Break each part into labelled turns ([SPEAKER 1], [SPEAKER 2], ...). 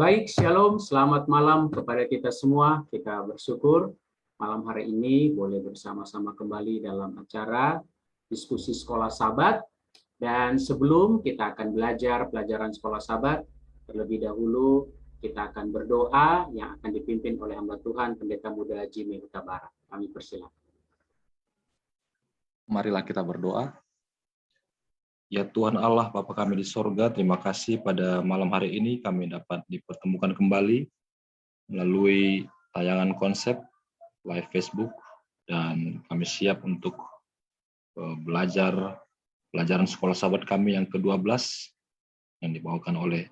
[SPEAKER 1] Baik, shalom, selamat malam kepada kita semua. Kita bersyukur malam hari ini boleh bersama-sama kembali dalam acara diskusi sekolah Sabat. Dan sebelum kita akan belajar pelajaran sekolah Sabat, terlebih dahulu kita akan berdoa yang akan dipimpin oleh hamba Tuhan Pendeta Muda Jimmy Huta Barat. Kami persilakan.
[SPEAKER 2] Marilah kita berdoa. Ya Tuhan Allah, Bapa kami di sorga, terima kasih pada malam hari ini kami dapat dipertemukan kembali melalui tayangan konsep live Facebook, dan kami siap untuk belajar pelajaran sekolah Sabat kami yang ke-12 yang dibawakan oleh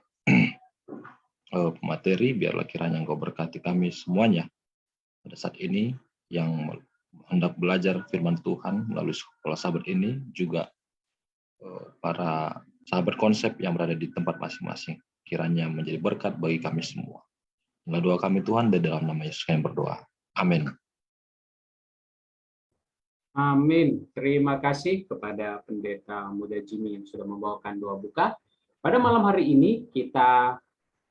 [SPEAKER 2] pemateri. Biarlah kiranya Engkau berkati kami semuanya pada saat ini yang hendak belajar firman Tuhan melalui sekolah Sabat ini, juga para sahabat konsep yang berada di tempat masing-masing. Kiranya menjadi berkat bagi kami semua. Inilah doa kami Tuhan, dan dalam nama Yesus kami berdoa. Amin.
[SPEAKER 1] Amin. Terima kasih kepada Pendeta Muda Jimmy yang sudah membawakan doa buka. Pada malam hari ini kita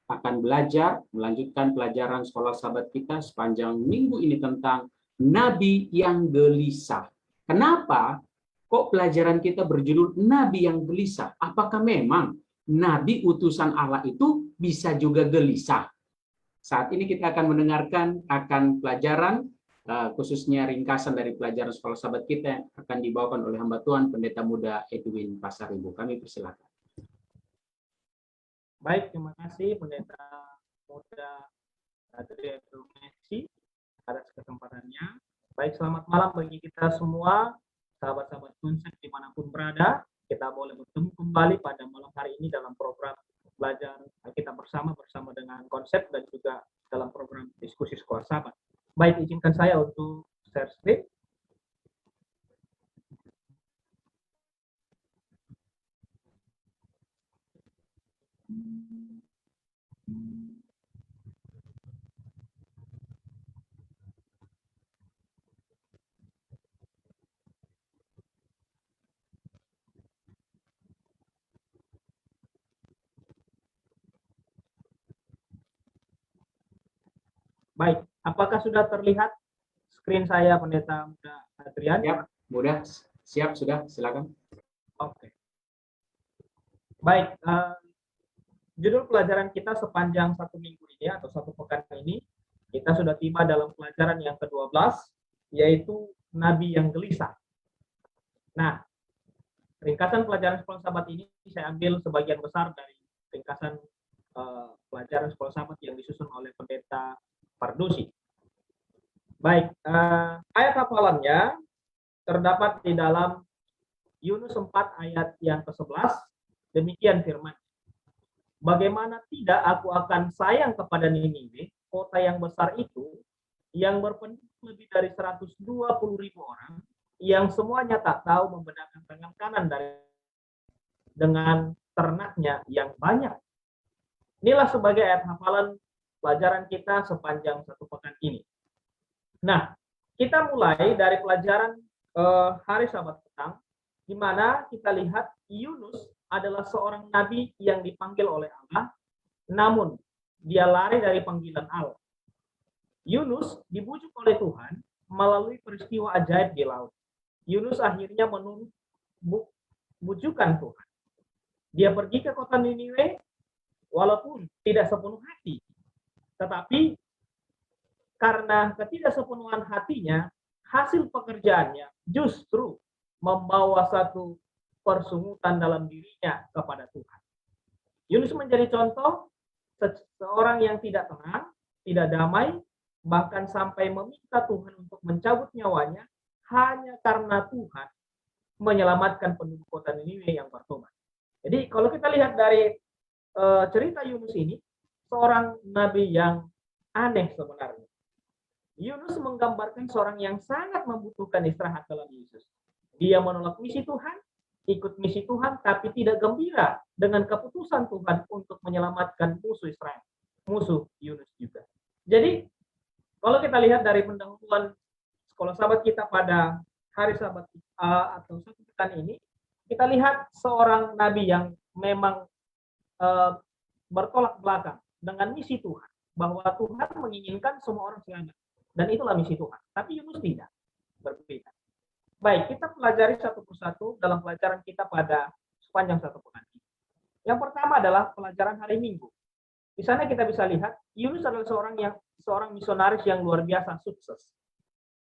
[SPEAKER 1] akan belajar, melanjutkan pelajaran sekolah Sabat kita sepanjang minggu ini tentang Nabi yang gelisah. Kenapa kok pelajaran kita berjudul Nabi yang gelisah? Apakah memang Nabi utusan Allah itu bisa juga gelisah? Saat ini kita akan mendengarkan akan pelajaran, khususnya ringkasan dari pelajaran sekolah Sabat kita yang akan dibawakan oleh hamba Tuhan Pendeta Muda Edwin Pasaribu. Kami persilakan.
[SPEAKER 3] Baik, terima kasih Pendeta Muda Adrian Messi atas kesempatannya. Baik, selamat malam bagi kita semua, sahabat-sahabat konsep dimanapun berada. Kita boleh bertemu kembali pada malam hari ini dalam program belajar kita bersama dengan konsep, dan juga dalam program diskusi sekolah Sabat. Baik, izinkan saya untuk share screen. Baik, apakah sudah terlihat screen saya, Pendeta Muda Adrian?
[SPEAKER 1] Ya, mudah, siap, sudah, silakan.
[SPEAKER 3] Oke. Baik, judul pelajaran kita sepanjang satu minggu ini atau satu pekan ini, kita sudah tiba dalam pelajaran yang ke-12, yaitu Nabi yang gelisah. Nah, ringkasan pelajaran sekolah Sabat ini saya ambil sebagian besar dari ringkasan pelajaran sekolah Sabat yang disusun oleh Pendeta Pardusi. Baik, ayat hafalannya terdapat di dalam Yunus 4 ayat yang ke-11. Demikian firman. Bagaimana tidak aku akan sayang kepada Niniwe, kota yang besar itu, yang berpenduduk lebih dari 120.000 orang, yang semuanya tak tahu membedakan tangan kanan dari dengan ternaknya yang banyak. Inilah sebagai ayat hafalan pelajaran kita sepanjang satu pekan ini. Nah, kita mulai dari pelajaran hari Sabat petang, di mana kita lihat Yunus adalah seorang nabi yang dipanggil oleh Allah, namun dia lari dari panggilan Allah. Yunus dibujuk oleh Tuhan melalui peristiwa ajaib di laut. Yunus akhirnya menurut bujukan Tuhan. Dia pergi ke kota Niniwe walaupun tidak sepenuh hati. Tetapi karena ketidaksepenuhan hatinya, hasil pekerjaannya justru membawa satu persungutan dalam dirinya kepada Tuhan. Yunus menjadi contoh seorang yang tidak tenang, tidak damai, bahkan sampai meminta Tuhan untuk mencabut nyawanya hanya karena Tuhan menyelamatkan penduduk kota Niniwe yang bertobat. Jadi kalau kita lihat dari cerita Yunus ini, seorang nabi yang aneh sebenarnya. Yunus menggambarkan seorang yang sangat membutuhkan istirahat dalam Yesus. Dia menolak misi Tuhan, ikut misi Tuhan, tapi tidak gembira dengan keputusan Tuhan untuk menyelamatkan musuh Israel, musuh Yunus juga. Jadi, kalau kita lihat dari pendahuluan sekolah Sabat kita pada hari Sabat atau satu pekan ini, kita lihat seorang nabi yang memang bertolak belakang dengan misi Tuhan, bahwa Tuhan menginginkan semua orang selamat, dan itulah misi Tuhan. Tapi Yunus tidak, berbeda. Baik, kita pelajari satu persatu dalam pelajaran kita pada sepanjang satu pekan ini. Yang pertama adalah pelajaran hari Minggu. Di sana kita bisa lihat Yunus adalah seorang misionaris yang luar biasa sukses.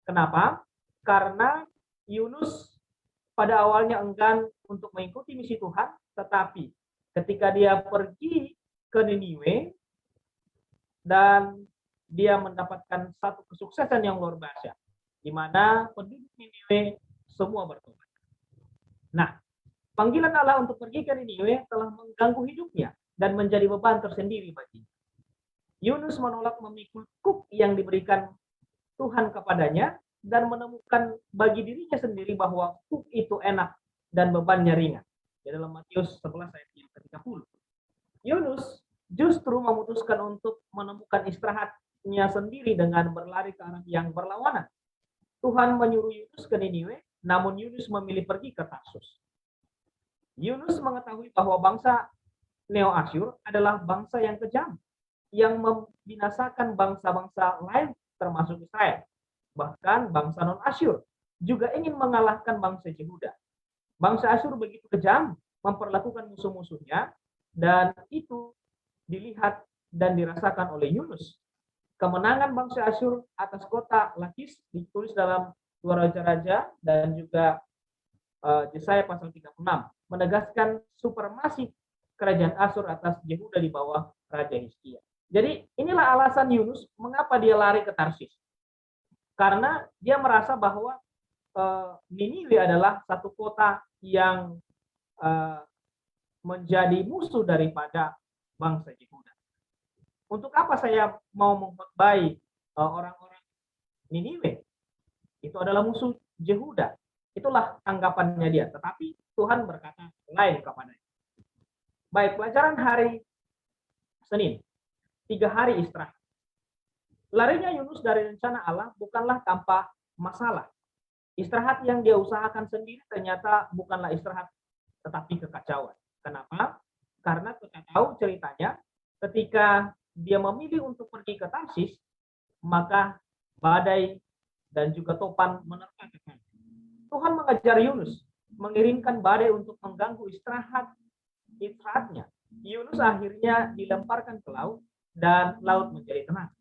[SPEAKER 3] Kenapa? Karena Yunus pada awalnya enggan untuk mengikuti misi Tuhan, tetapi ketika dia pergi ke Niniwe dan dia mendapatkan satu kesuksesan yang luar biasa, di mana penduduk Niniwe semua bertobat. Nah, panggilan Allah untuk pergi ke Niniwe telah mengganggu hidupnya dan menjadi beban tersendiri baginya. Yunus menolak memikul kuk yang diberikan Tuhan kepadanya dan menemukan bagi dirinya sendiri bahwa kuk itu enak dan bebannya ringan. Di dalam Matius 11 ayat yang ke-30. Yunus justru memutuskan untuk menemukan istirahatnya sendiri dengan berlari ke arah yang berlawanan. Tuhan menyuruh Yunus ke Niniwe, namun Yunus memilih pergi ke Tarsus. Yunus mengetahui bahwa bangsa Neo-Asyur adalah bangsa yang kejam, yang membinasakan bangsa-bangsa lain termasuk Israel. Bahkan bangsa non-Asyur juga ingin mengalahkan bangsa Yehuda. Bangsa Asyur begitu kejam memperlakukan musuh-musuhnya, dan itu dilihat dan dirasakan oleh Yunus. Kemenangan bangsa Asyur atas kota Lakis ditulis dalam 2 Raja-Raja dan juga Yesaya pasal 36, menegaskan supremasi kerajaan Asyur atas Yehuda di bawah Raja Hizkia. Jadi inilah alasan Yunus mengapa dia lari ke Tarsis. Karena dia merasa bahwa Niniwe adalah satu kota yang menjadi musuh daripada bangsa Yehuda. Untuk apa saya mau mengkhotbah orang-orang Niniwe? Itu adalah musuh Yehuda. Itulah tanggapannya dia. Tetapi Tuhan berkata lain kepadanya. Baik, pelajaran hari Senin. 3 hari istirahat. Larinya Yunus dari rencana Allah bukanlah tanpa masalah. Istirahat yang dia usahakan sendiri ternyata bukanlah istirahat, tetapi kekacauan. Kenapa? Karena kita tahu ceritanya, ketika dia memilih untuk pergi ke Tarsis, maka badai dan juga topan menerpa ke sana. Tuhan mengajar Yunus, mengirimkan badai untuk mengganggu istirahatnya. Yunus akhirnya dilemparkan ke laut, dan laut menjadi tenang.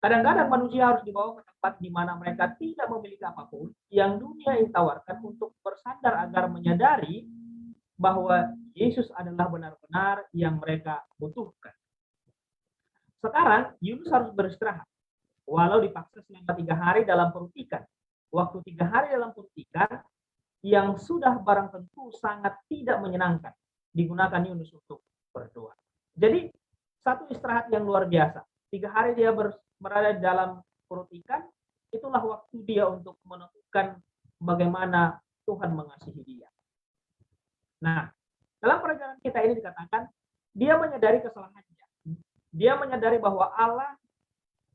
[SPEAKER 3] Kadang-kadang manusia harus dibawa ke tempat di mana mereka tidak memiliki apapun yang dunia ini tawarkan untuk bersandar agar menyadari bahwa Yesus adalah benar-benar yang mereka butuhkan. Sekarang Yunus harus beristirahat, walau dipaksa selama 3 hari dalam perut ikan. Waktu 3 hari dalam perut ikan yang sudah barang tentu sangat tidak menyenangkan digunakan Yunus untuk berdoa. Jadi satu istirahat yang luar biasa. 3 hari dia berada dalam perut ikan, itulah waktu dia untuk menentukan bagaimana Tuhan mengasihi dia. Nah, dalam perjalanan kita ini dikatakan, dia menyadari kesalahannya. Dia menyadari bahwa Allah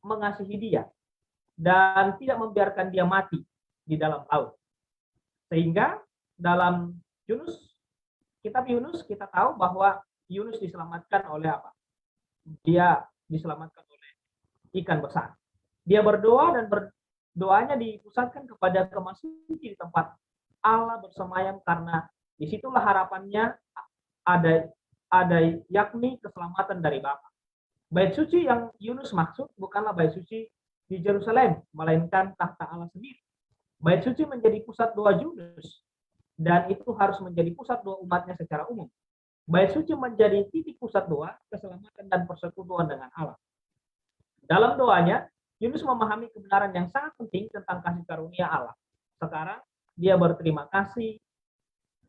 [SPEAKER 3] mengasihi dia dan tidak membiarkan dia mati di dalam laut. Sehingga dalam kitab Yunus, kita tahu bahwa Yunus diselamatkan oleh apa? Dia diselamatkan oleh ikan besar. Dia berdoa dan berdoanya dipusatkan kepada kemasuki di tempat Allah bersemayam, karena disitulah harapannya ada yakni keselamatan dari Bapa. Bait suci yang Yunus maksud bukanlah bait suci di Yerusalem, melainkan tahta Allah sendiri. Bait suci menjadi pusat doa Yunus, dan itu harus menjadi pusat doa umatnya secara umum. Bait suci menjadi titik pusat doa, keselamatan dan persekutuan dengan Allah. Dalam doanya, Yunus memahami kebenaran yang sangat penting tentang kasih karunia Allah. Sekarang dia berterima kasih,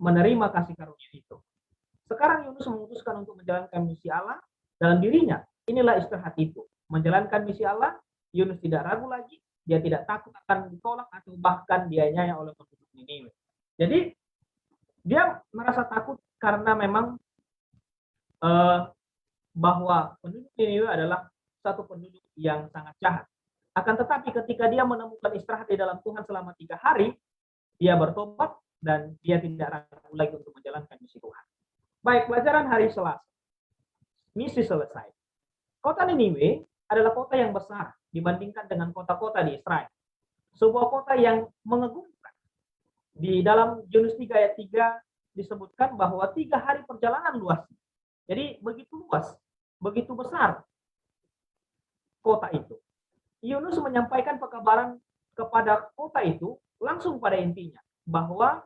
[SPEAKER 3] menerima kasih karunia itu. Sekarang Yunus memutuskan untuk menjalankan misi Allah dalam dirinya. Inilah istirahat itu. Menjalankan misi Allah, Yunus tidak ragu lagi, dia tidak takut akan ditolak atau bahkan dianiaya oleh penduduk Niniwe. Jadi dia merasa takut karena memang bahwa penduduk Niniwe adalah satu penduduk yang sangat jahat. Akan tetapi ketika dia menemukan istirahat di dalam Tuhan selama 3 hari, dia bertobat dan dia tidak ragu lagi untuk menjalankan misi Tuhan. Baik, pelajaran hari Selasa. Misi selesai. Kota Niniwe adalah kota yang besar dibandingkan dengan kota-kota di Israel. Sebuah kota yang mengagumkan. Di dalam Yunus 3 ayat 3 disebutkan bahwa 3 hari perjalanan luas. Jadi begitu luas, begitu besar kota itu. Yunus menyampaikan pekabaran kepada kota itu langsung pada intinya, bahwa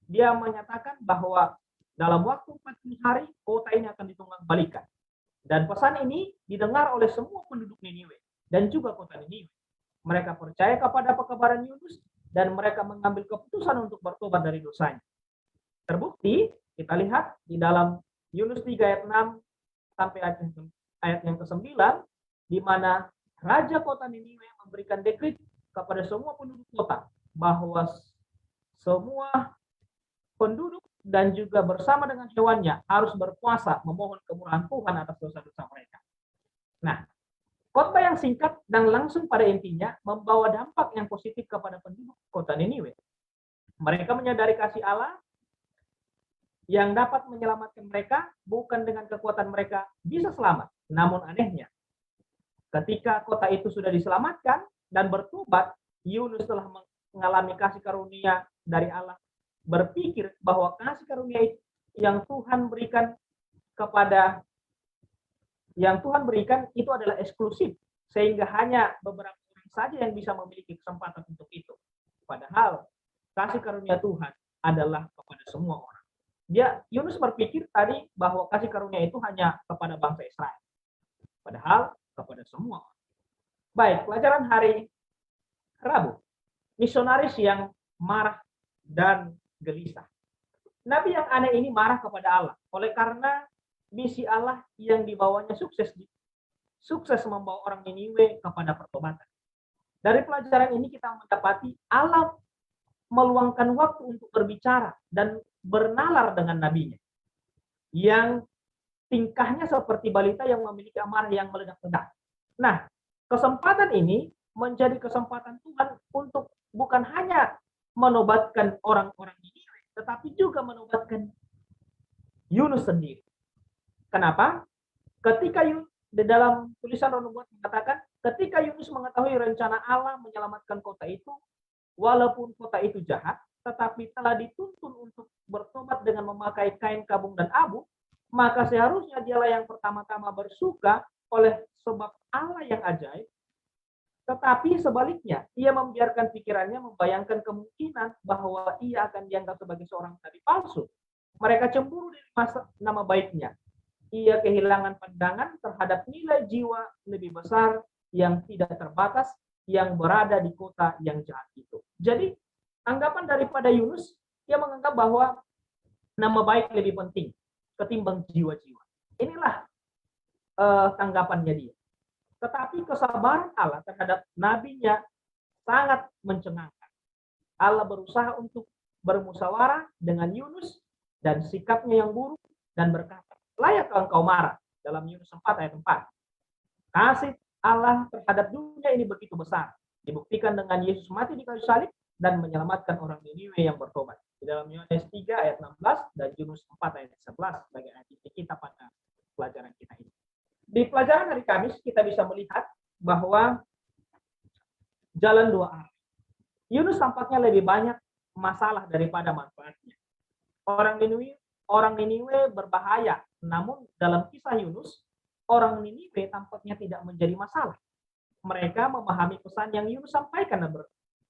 [SPEAKER 3] dia menyatakan bahwa dalam waktu 40 hari kota ini akan ditunggang-balikan. Dan pesan ini didengar oleh semua penduduk Niniwe dan juga kota Niniwe. Mereka percaya kepada pekabaran Yunus dan mereka mengambil keputusan untuk bertobat dari dosanya. Terbukti, kita lihat di dalam Yunus 3 ayat 6 sampai ayat yang ke-9, di mana Raja kota Niniwe memberikan dekret kepada semua penduduk kota bahwa semua penduduk dan juga bersama dengan hewannya harus berpuasa memohon kemurahan Tuhan atas dosa-dosa mereka. Nah, khotbah yang singkat dan langsung pada intinya membawa dampak yang positif kepada penduduk kota Niniwe. Mereka menyadari kasih Allah yang dapat menyelamatkan mereka, bukan dengan kekuatan mereka bisa selamat. Namun anehnya, ketika kota itu sudah diselamatkan dan bertobat, Yunus telah mengalami kasih karunia dari Allah, berpikir bahwa kasih karunia yang Tuhan berikan itu adalah eksklusif, sehingga hanya beberapa orang saja yang bisa memiliki kesempatan untuk itu. Padahal kasih karunia Tuhan adalah kepada semua orang. Yunus berpikir tadi bahwa kasih karunia itu hanya kepada bangsa Israel. Padahal kepada semua orang. Baik, pelajaran hari Rabu. Misionaris yang marah dan gelisah. Nabi yang aneh ini marah kepada Allah oleh karena misi Allah yang dibawanya sukses membawa orang Niniwe kepada pertobatan. Dari pelajaran ini kita mendapati Allah meluangkan waktu untuk berbicara dan bernalar dengan nabinya yang tingkahnya seperti balita yang memiliki amarah yang meledak-ledak. Nah, kesempatan ini menjadi kesempatan Tuhan untuk bukan hanya menobatkan orang-orang Niniwe, tetapi juga menobatkan Yunus sendiri. Kenapa? Ketika di dalam tulisan Roh Nubuat mengatakan, ketika Yunus mengetahui rencana Allah menyelamatkan kota itu, walaupun kota itu jahat, tetapi telah dituntun untuk bertobat dengan memakai kain kabung dan abu, maka seharusnya dialah yang pertama-tama bersuka oleh sebab Allah yang ajaib. Tetapi sebaliknya, ia membiarkan pikirannya membayangkan kemungkinan bahwa ia akan dianggap sebagai seorang nabi palsu. Mereka cemburu dari nama baiknya. Ia kehilangan pandangan terhadap nilai jiwa lebih besar yang tidak terbatas yang berada di kota yang jahat itu. Jadi, anggapan daripada Yunus, ia menganggap bahwa nama baik lebih penting ketimbang jiwa-jiwa. Inilah tanggapannya dia. Tetapi kesabaran Allah terhadap nabinya sangat mencengangkan. Allah berusaha untuk bermusyawarah dengan Yunus dan sikapnya yang buruk dan berkata, layakkah engkau marah? Dalam Yunus 4 ayat 4. Kasih Allah terhadap dunia ini begitu besar. Dibuktikan dengan Yesus mati di kayu salib dan menyelamatkan orang Niniwe yang bertobat. Di dalam Yohanes 3 ayat 16 dan Yunus 4 ayat 11 sebagai ayat kita pada pelajaran kita ini. Di pelajaran hari Kamis kita bisa melihat bahwa jalan dua arah. Yunus tampaknya lebih banyak masalah daripada manfaatnya. Orang Niniwe berbahaya, namun dalam kisah Yunus, orang Niniwe tampaknya tidak menjadi masalah. Mereka memahami pesan yang Yunus sampaikan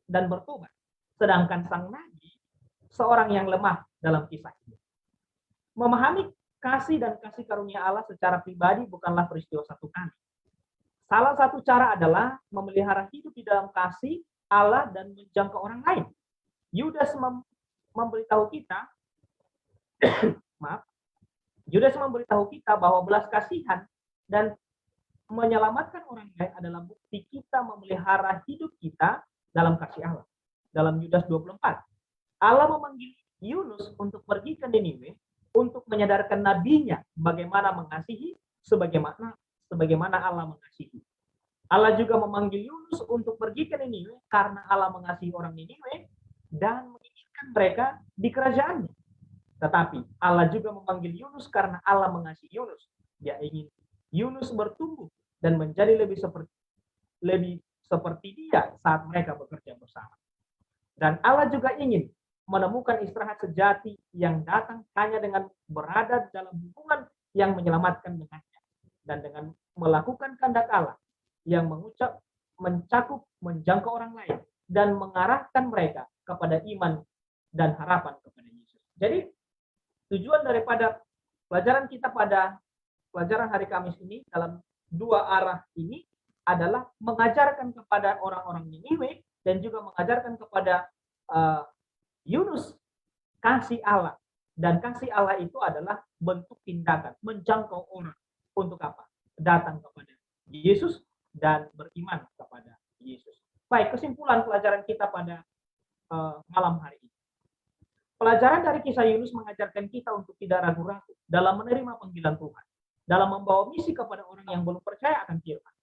[SPEAKER 3] dan bertobat. Sedangkan sang nabi, seorang yang lemah dalam kisah ini. Memahami kasih dan kasih karunia Allah secara pribadi bukanlah peristiwa satu kali. Salah satu cara adalah memelihara hidup di dalam kasih Allah dan menjangkau orang lain. Yudas memberitahu kita, Yudas memberitahu kita bahwa belas kasihan dan menyelamatkan orang lain adalah bukti kita memelihara hidup kita dalam kasih Allah. Dalam Yudas 24, Allah memanggil Yunus untuk pergi ke Niniwe untuk menyadarkan nabinya bagaimana mengasihi sebagaimana Allah mengasihi. Allah juga memanggil Yunus untuk pergi ke Niniwe karena Allah mengasihi orang Niniwe dan menginginkan mereka di kerajaannya. Tetapi Allah juga memanggil Yunus karena Allah mengasihi Yunus. Dia ingin Yunus bertumbuh dan menjadi lebih seperti Dia saat mereka bekerja bersama. Dan Allah juga ingin menemukan istirahat sejati yang datang hanya dengan berada dalam hubungan yang menyelamatkan dengannya, dan dengan melakukan kehendak Allah yang mencakup, menjangkau orang lain, dan mengarahkan mereka kepada iman dan harapan kepada Yesus. Jadi tujuan daripada pelajaran kita pada pelajaran hari Kamis ini dalam dua arah ini adalah mengajarkan kepada orang-orang Niniwe dan juga mengajarkan kepada Yunus kasih Allah. Dan kasih Allah itu adalah bentuk tindakan, menjangkau orang. Untuk apa? Datang kepada Yesus dan beriman kepada Yesus. Baik, kesimpulan pelajaran kita pada malam hari ini. Pelajaran dari kisah Yunus mengajarkan kita untuk tidak ragu-ragu dalam menerima panggilan Tuhan, dalam membawa misi kepada orang yang belum percaya akan firman.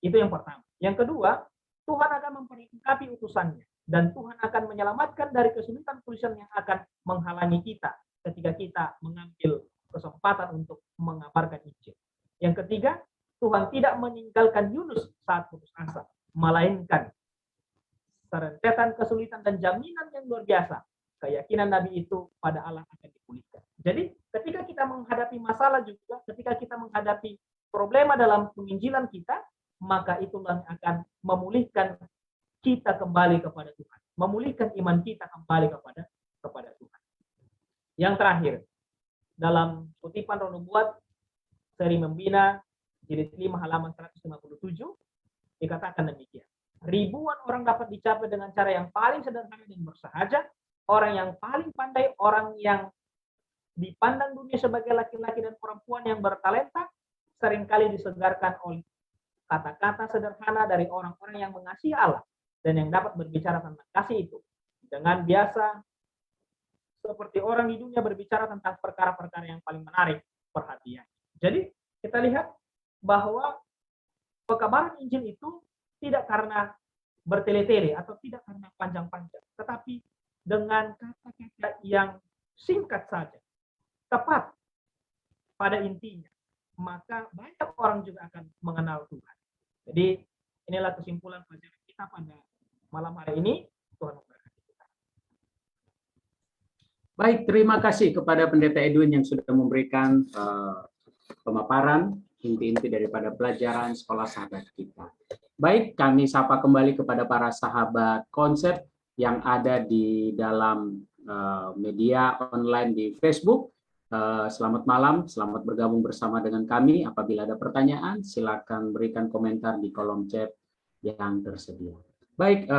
[SPEAKER 3] Itu yang pertama. Yang kedua, Tuhan akan memperlengkapi utusannya, dan Tuhan akan menyelamatkan dari kesulitan-kesulitan yang akan menghalangi kita ketika kita mengambil kesempatan untuk mengabarkan Injil. Yang ketiga, Tuhan tidak meninggalkan Yunus saat putus asa, melainkan serentetan kesulitan dan jaminan yang luar biasa. Keyakinan Nabi itu pada Allah akan dipulihkan. Jadi ketika kita menghadapi masalah juga, ketika kita menghadapi problema dalam penginjilan kita, maka itulah yang akan memulihkan kita kembali kepada Tuhan, memulihkan iman kita kembali kepada Tuhan. Yang terakhir, dalam kutipan Roh Nubuat seri Membina jilid 5 halaman 157 dikatakan demikian. Ribuan orang dapat dicapai dengan cara yang paling sederhana dan bersahaja. Orang yang paling pandai, orang yang dipandang dunia sebagai laki-laki dan perempuan yang bertalenta, seringkali disegarkan oleh kata-kata sederhana dari orang-orang yang mengasihi Allah dan yang dapat berbicara tentang kasih itu dengan biasa, seperti orang di dunia berbicara tentang perkara-perkara yang paling menarik perhatian. Jadi kita lihat bahwa pekabaran Injil itu tidak karena bertele-tele atau tidak karena panjang-panjang, tetapi dengan kata-kata yang singkat saja, tepat pada intinya, maka banyak orang juga akan mengenal Tuhan. Jadi inilah kesimpulan pelajaran kita pada malam hari ini. Tuhan memberkati kita.
[SPEAKER 1] Baik, terima kasih kepada Pendeta Edwin yang sudah memberikan pemaparan inti-inti daripada pelajaran sekolah sahabat kita. Baik, kami sapa kembali kepada para sahabat konsep yang ada di dalam media online di Facebook. Selamat malam, selamat bergabung bersama dengan kami. Apabila ada pertanyaan, silakan berikan komentar di kolom chat yang tersedia. Baik,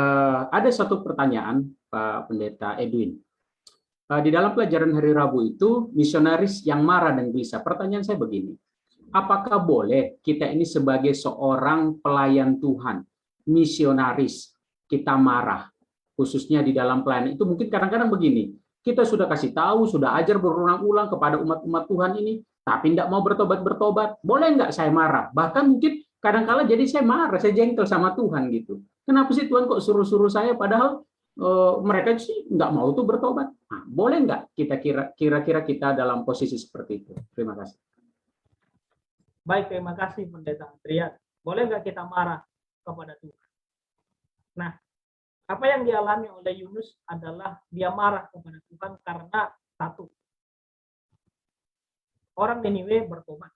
[SPEAKER 1] ada satu pertanyaan, Pak Pendeta Edwin. Di dalam pelajaran hari Rabu itu, misionaris yang marah dan gelisah. Pertanyaan saya begini, apakah boleh kita ini sebagai seorang pelayan Tuhan, misionaris, kita marah? Khususnya di dalam pelayanan itu mungkin kadang-kadang begini, kita sudah kasih tahu, sudah ajar berulang-ulang kepada umat-umat Tuhan ini, tapi tidak mau bertobat-bertobat. Boleh nggak saya marah? Bahkan mungkin kadang-kala jadi saya marah, saya jengkel sama Tuhan gitu. Kenapa sih Tuhan kok suruh-suruh saya, padahal mereka sih nggak mau tuh bertobat. Nah, boleh nggak kita kira-kira kita dalam posisi seperti itu? Terima kasih.
[SPEAKER 3] Baik, terima kasih Pendeta Adrian. Boleh nggak kita marah kepada Tuhan? Nah, apa yang dialami oleh Yunus adalah dia marah kepada Tuhan karena satu, orang Niniwe bertobat.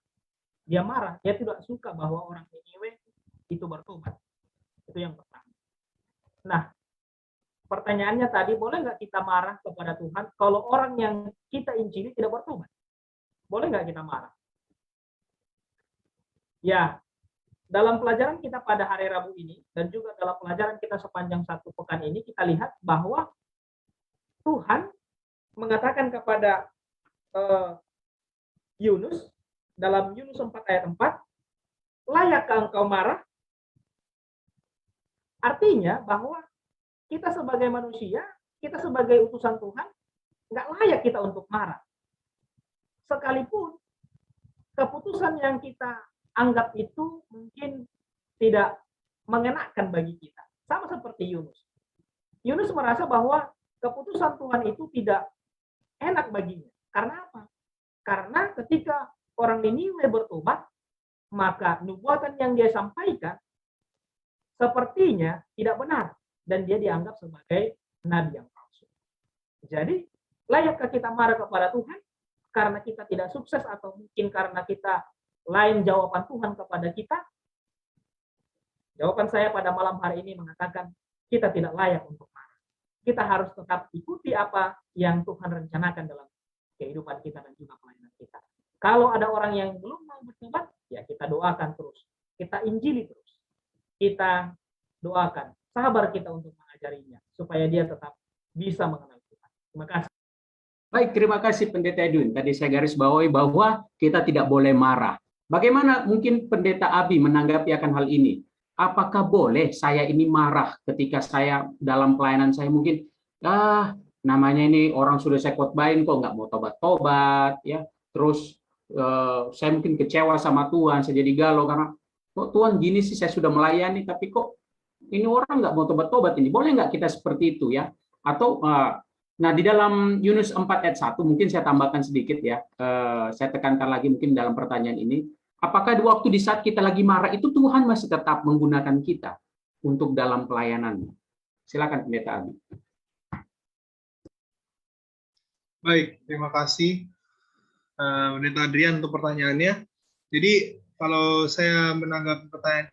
[SPEAKER 3] Dia marah, dia tidak suka bahwa orang Niniwe itu bertobat. Itu yang pertama. Nah, pertanyaannya tadi, boleh nggak kita marah kepada Tuhan kalau orang yang kita injili tidak bertobat? Boleh nggak kita marah? Ya, dalam pelajaran kita pada hari Rabu ini, dan juga dalam pelajaran kita sepanjang satu pekan ini, kita lihat bahwa Tuhan mengatakan kepada Yunus, dalam Yunus 4 ayat 4, layakkah engkau marah? Artinya bahwa kita sebagai manusia, kita sebagai utusan Tuhan, nggak layak kita untuk marah. Sekalipun keputusan yang kita anggap itu mungkin tidak mengenakan bagi kita. Sama seperti Yunus. Yunus merasa bahwa keputusan Tuhan itu tidak enak baginya. Karena apa? Karena ketika orang Niniwe bertobat, maka nubuatan yang dia sampaikan sepertinya tidak benar dan dia dianggap sebagai nabi yang palsu. Jadi, layakkah kita marah kepada Tuhan karena kita tidak sukses atau mungkin karena kita lain jawaban Tuhan kepada kita? Jawaban saya pada malam hari ini mengatakan kita tidak layak untuk marah. Kita harus tetap ikuti apa yang Tuhan rencanakan dalam kehidupan kita dan juga pelayanan kita. Kalau ada orang yang belum mau bertobat, ya kita doakan terus. Kita injili terus. Kita doakan sahabat kita untuk mengajarinya supaya dia tetap bisa mengenal Tuhan. Terima kasih.
[SPEAKER 1] Baik, terima kasih Pendeta Edwin. Tadi saya garis bawahi bahwa kita tidak boleh marah. Bagaimana mungkin Pendeta Abi menanggapi akan hal ini? Apakah boleh saya ini marah ketika saya dalam pelayanan saya mungkin namanya ini orang sudah saya khotbahin kok nggak mau tobat-tobat ya. Terus saya mungkin kecewa sama Tuhan, saya jadi galau karena kok Tuhan gini sih, saya sudah melayani tapi kok ini orang nggak mau tobat-tobat ini. Boleh nggak kita seperti itu ya? Atau nah di dalam Yunus 4 ayat 1 mungkin saya tambahkan sedikit ya. Saya tekankan lagi mungkin dalam pertanyaan ini. Apakah di waktu di saat kita lagi marah itu Tuhan masih tetap menggunakan kita untuk dalam pelayanannya? Silakan Pendeta Abi.
[SPEAKER 4] Baik, terima kasih Pendeta Adrian untuk pertanyaannya. Jadi kalau saya menanggapi pertanyaan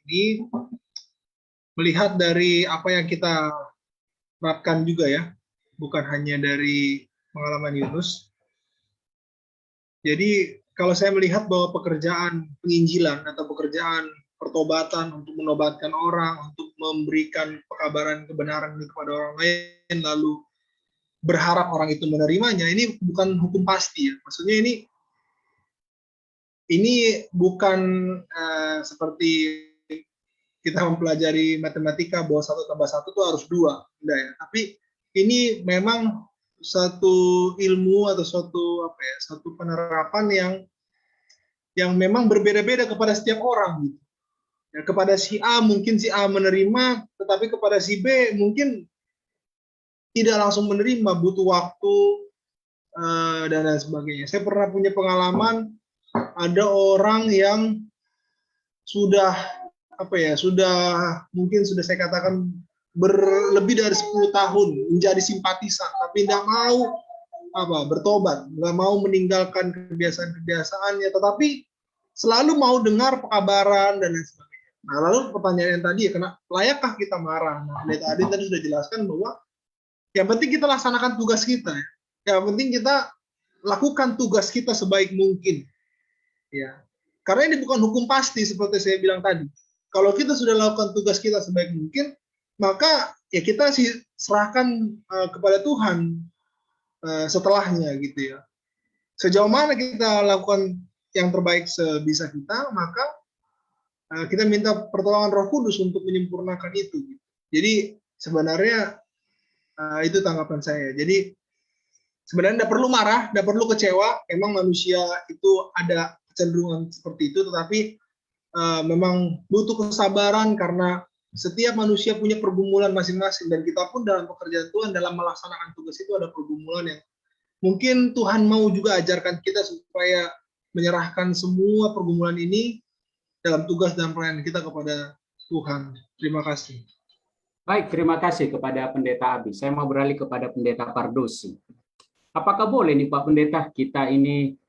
[SPEAKER 4] ini, melihat dari apa yang kita terapkan juga ya, bukan hanya dari pengalaman Yunus. Jadi kalau saya melihat bahwa pekerjaan penginjilan atau pekerjaan pertobatan untuk menobatkan orang, untuk memberikan pekabaran kebenaran kepada orang lain, lalu berharap orang itu menerimanya, ini bukan hukum pasti ya. Maksudnya ini bukan seperti kita mempelajari matematika bahwa 1 tambah 1 itu harus 2, enggak ya. Tapi ini memang satu ilmu atau satu penerapan yang memang berbeda-beda kepada setiap orang gitu. Ya, kepada si A mungkin si A menerima, tetapi kepada si B mungkin tidak langsung menerima, butuh waktu dan lain sebagainya. Saya pernah punya pengalaman ada orang yang sudah mungkin sudah saya katakan lebih dari 10 tahun menjadi simpatisan, tapi tidak mau bertobat, nggak mau meninggalkan kebiasaan-kebiasaannya, tetapi selalu mau dengar pekabaran dan lain sebagainya. Nah, lalu pertanyaan yang tadi, layakkah kita marah? Nah, Pendeta Adin tadi sudah jelaskan bahwa yang penting kita laksanakan tugas kita. Yang penting kita lakukan tugas kita sebaik mungkin. Ya, karena ini bukan hukum pasti seperti saya bilang tadi. Kalau kita sudah lakukan tugas kita sebaik mungkin, maka ya kita serahkan kepada Tuhan setelahnya gitu ya. Sejauh mana kita lakukan yang terbaik sebisa kita, maka kita minta pertolongan Roh Kudus untuk menyempurnakan itu. Jadi sebenarnya itu tanggapan saya. Jadi sebenarnya tidak perlu marah, tidak perlu kecewa. Memang manusia itu ada kecenderungan seperti itu, tetapi memang butuh kesabaran karena setiap manusia punya pergumulan masing-masing, dan kita pun dalam pekerjaan Tuhan dalam melaksanakan tugas itu ada pergumulan yang mungkin Tuhan mau juga ajarkan kita supaya menyerahkan semua pergumulan ini dalam tugas dan pelayanan kita kepada Tuhan. Terima kasih.
[SPEAKER 1] Baik, terima kasih kepada Pendeta Abi. Saya mau beralih kepada Pendeta Pardosi. Apakah boleh nih Pak Pendeta kita ini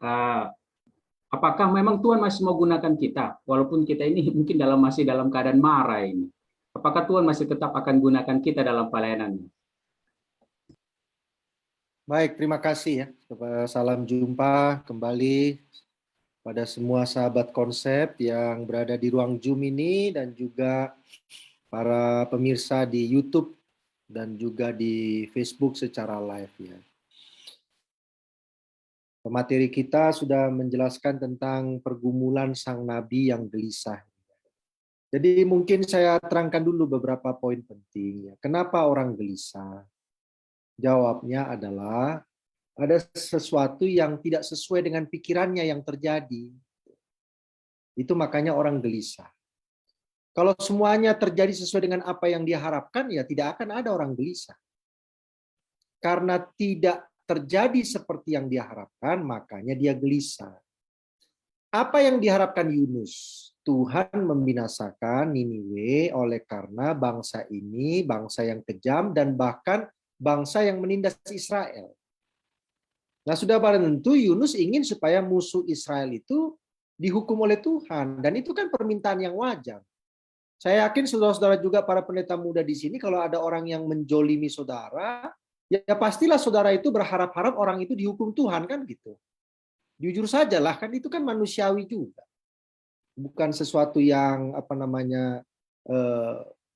[SPEAKER 1] apakah memang Tuhan masih mau gunakan kita walaupun kita ini mungkin masih dalam keadaan marah ini? Apakah Tuhan masih tetap akan gunakan kita dalam pelayanannya?
[SPEAKER 5] Baik, terima kasih ya. Salam jumpa kembali pada semua sahabat konsep yang berada di ruang Zoom ini dan juga para pemirsa di YouTube dan juga di Facebook secara live ya. Pemateri kita sudah menjelaskan tentang pergumulan sang nabi yang gelisah. Jadi mungkin saya terangkan dulu beberapa poin penting. Kenapa orang gelisah? Jawabnya adalah ada sesuatu yang tidak sesuai dengan pikirannya yang terjadi. Itu makanya orang gelisah. Kalau semuanya terjadi sesuai dengan apa yang dia harapkan, ya tidak akan ada orang gelisah. Karena tidak terjadi seperti yang dia harapkan, makanya dia gelisah. Apa yang diharapkan Yunus? Tuhan membinasakan Niniwe oleh karena bangsa ini bangsa yang kejam dan bahkan bangsa yang menindas Israel. Nah, sudah barang tentu Yunus ingin supaya musuh Israel itu dihukum oleh Tuhan, dan itu kan permintaan yang wajar. Saya yakin saudara-saudara juga para pendeta muda di sini, kalau ada orang yang menjolimi saudara, ya pastilah saudara itu berharap-harap orang itu dihukum Tuhan, kan gitu. Jujur saja lah, kan itu kan manusiawi juga. Bukan sesuatu yang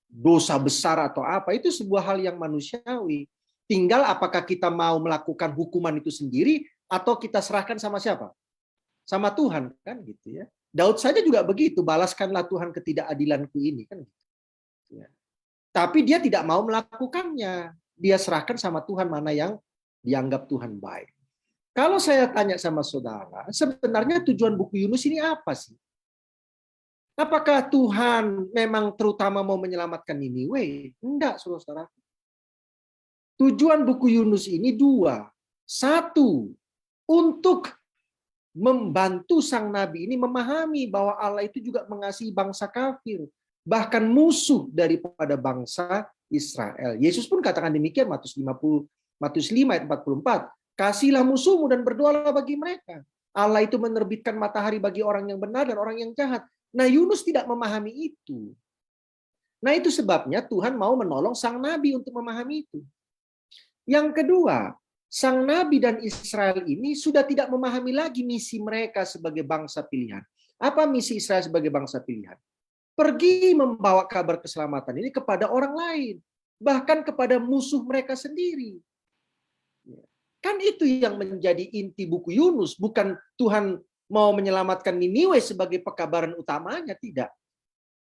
[SPEAKER 5] dosa besar atau apa, itu sebuah hal yang manusiawi. Tinggal apakah kita mau melakukan hukuman itu sendiri atau kita serahkan sama siapa? Sama Tuhan, kan gitu ya. Daud saja juga begitu, balaskanlah Tuhan ketidakadilanku ini, kan gitu. Ya. Tapi dia tidak mau melakukannya. Dia serahkan sama Tuhan mana yang dianggap Tuhan baik. Kalau saya tanya sama saudara, sebenarnya tujuan buku Yunus ini apa sih? Apakah Tuhan memang terutama mau menyelamatkan Niniwe? Enggak, saudara-saudara. Tujuan buku Yunus ini dua. Satu, untuk membantu sang nabi ini memahami bahwa Allah itu juga mengasihi bangsa kafir, bahkan musuh daripada bangsa Israel. Yesus pun katakan demikian, Matius 5 ayat 44. Kasihlah musuhmu dan berdoalah bagi mereka. Allah itu menerbitkan matahari bagi orang yang benar dan orang yang jahat. Nah, Yunus tidak memahami itu. Nah, itu sebabnya Tuhan mau menolong sang nabi untuk memahami itu. Yang kedua, sang nabi dan Israel ini sudah tidak memahami lagi misi mereka sebagai bangsa pilihan. Apa misi Israel sebagai bangsa pilihan? Pergi membawa kabar keselamatan ini kepada orang lain, bahkan kepada musuh mereka sendiri. Kan itu yang menjadi inti buku Yunus, bukan Tuhan mau menyelamatkan Niniwe sebagai pekabaran utamanya, tidak.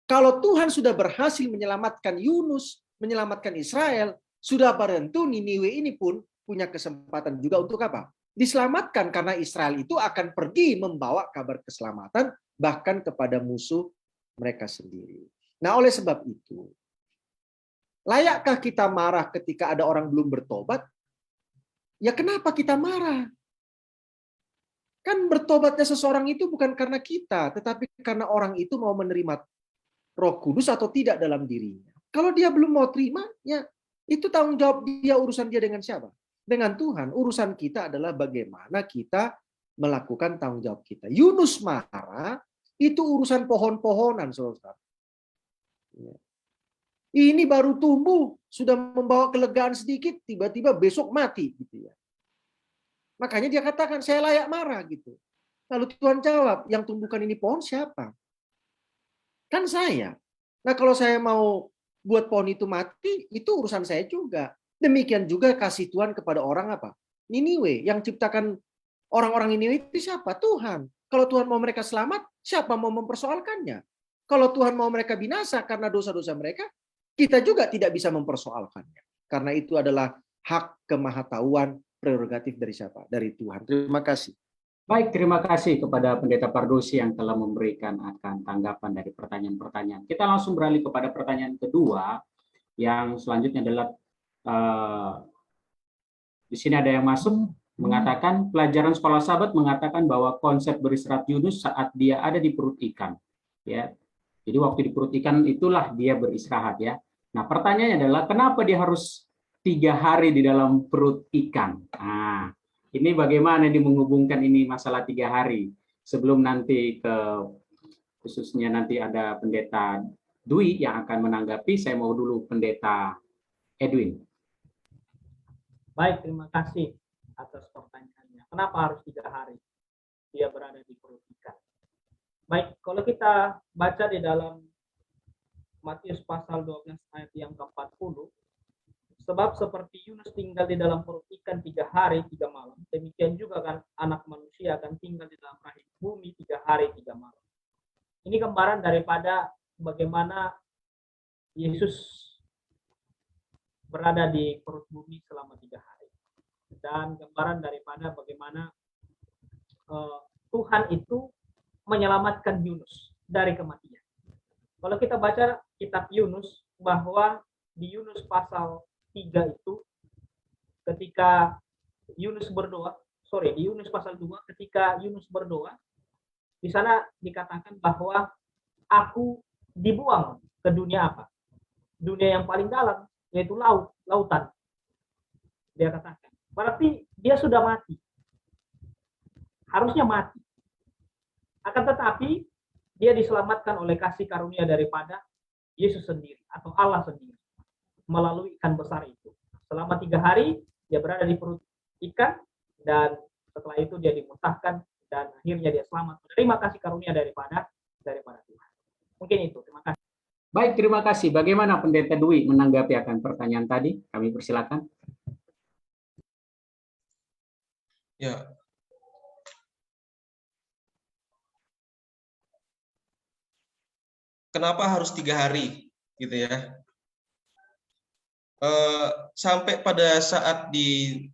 [SPEAKER 5] Kalau Tuhan sudah berhasil menyelamatkan Yunus, menyelamatkan Israel, sudah barang tentu Niniwe ini pun punya kesempatan juga untuk apa? Diselamatkan, karena Israel itu akan pergi membawa kabar keselamatan bahkan kepada musuh mereka sendiri. Nah, oleh sebab itu, layakkah kita marah ketika ada orang belum bertobat? Ya kenapa kita marah? Kan bertobatnya seseorang itu bukan karena kita, tetapi karena orang itu mau menerima Roh Kudus atau tidak dalam dirinya. Kalau dia belum mau terima, ya itu tanggung jawab dia, urusan dia dengan siapa? Dengan Tuhan. Urusan kita adalah bagaimana kita melakukan tanggung jawab kita. Yunus marah, itu urusan pohon-pohonan, saudara. Ini baru tumbuh, sudah membawa kelegaan sedikit, tiba-tiba besok mati, gitu ya. Makanya dia katakan, saya layak marah, gitu. Lalu Tuhan jawab, yang tumbuhkan ini pohon siapa? Kan saya. Nah, kalau saya mau buat pohon itu mati, itu urusan saya juga. Demikian juga kasih Tuhan kepada orang apa? Niniwe, yang ciptakan orang-orang Niniwe itu siapa? Tuhan. Kalau Tuhan mau mereka selamat, siapa mau mempersoalkannya? Kalau Tuhan mau mereka binasa karena dosa-dosa mereka, kita juga tidak bisa mempersoalkannya. Karena itu adalah hak kemahatauan prerogatif dari siapa? Dari Tuhan. Terima kasih.
[SPEAKER 1] Baik, terima kasih kepada Pendeta Pardosi yang telah memberikan akan tanggapan dari pertanyaan-pertanyaan. Kita langsung beralih kepada pertanyaan kedua, yang selanjutnya adalah di sini ada yang masuk mengatakan pelajaran sekolah Sabat mengatakan bahwa konsep beristirahat Yunus saat dia ada di perut ikan. Ya, jadi waktu di perut ikan itulah dia beristirahat ya. Nah, pertanyaannya adalah kenapa dia harus 3 hari di dalam perut ikan? Nah, ini bagaimana ini menghubungkan ini masalah 3 hari sebelum nanti khususnya nanti ada Pendeta Dwi yang akan menanggapi. Saya mau dulu Pendeta Edwin.
[SPEAKER 3] Baik, terima kasih atas pertanyaannya. Kenapa harus 3 hari dia berada di perut ikan? Baik, kalau kita baca di dalam Matius pasal 12 ayat yang ke-40, sebab seperti Yunus tinggal di dalam perut ikan 3 hari 3 malam, demikian juga kan anak manusia akan tinggal di dalam rahim bumi 3 hari 3 malam. Ini gambaran daripada bagaimana Yesus berada di perut bumi selama 3 hari. Dan gambaran daripada bagaimana Tuhan itu menyelamatkan Yunus dari kematian. Kalau kita baca kitab Yunus, bahwa di Yunus pasal 3 itu ketika Yunus berdoa, di Yunus pasal 2 ketika Yunus berdoa, Di sana dikatakan bahwa aku dibuang ke dunia apa? Dunia yang paling dalam, yaitu lautan. Dia katakan. Berarti dia sudah mati. Harusnya mati. Akan tetapi, dia diselamatkan oleh kasih karunia daripada Yesus sendiri atau Allah sendiri melalui ikan besar itu. Selama 3 hari dia berada di perut ikan dan setelah itu dia dimuntahkan dan akhirnya dia selamat. Terima kasih karunia daripada Tuhan. Mungkin itu. Terima kasih.
[SPEAKER 1] Baik, terima kasih. Bagaimana Pendeta Dwi menanggapi akan pertanyaan tadi? Kami persilakan.
[SPEAKER 6] Ya, kenapa harus 3 hari, gitu ya? Sampai pada saat di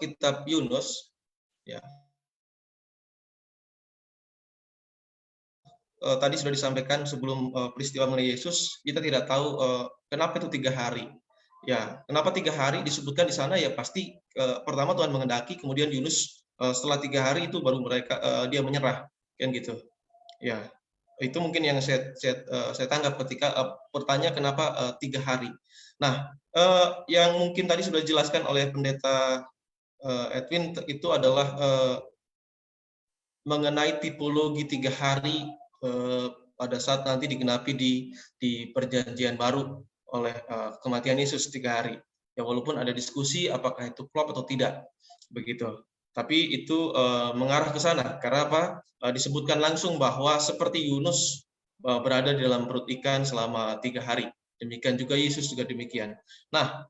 [SPEAKER 6] kitab Yunus, ya, tadi sudah disampaikan sebelum peristiwa mengenai Yesus, kita tidak tahu kenapa itu 3 hari. Ya, kenapa 3 hari disebutkan di sana? Ya pasti pertama Tuhan menghendaki, kemudian Yunus setelah 3 hari itu baru dia menyerah, kan gitu. Ya, itu mungkin yang saya tanggap ketika bertanya kenapa 3 hari. Nah, yang mungkin tadi sudah dijelaskan oleh Pendeta Edwin itu adalah mengenai tipologi 3 hari pada saat nanti digenapi di perjanjian baru oleh kematian Yesus 3 hari. Ya walaupun ada diskusi apakah itu klop atau tidak, begitu. Tapi itu mengarah ke sana karena apa? Disebutkan langsung bahwa seperti Yunus berada di dalam perut ikan selama 3 hari. Demikian juga Yesus juga demikian. Nah,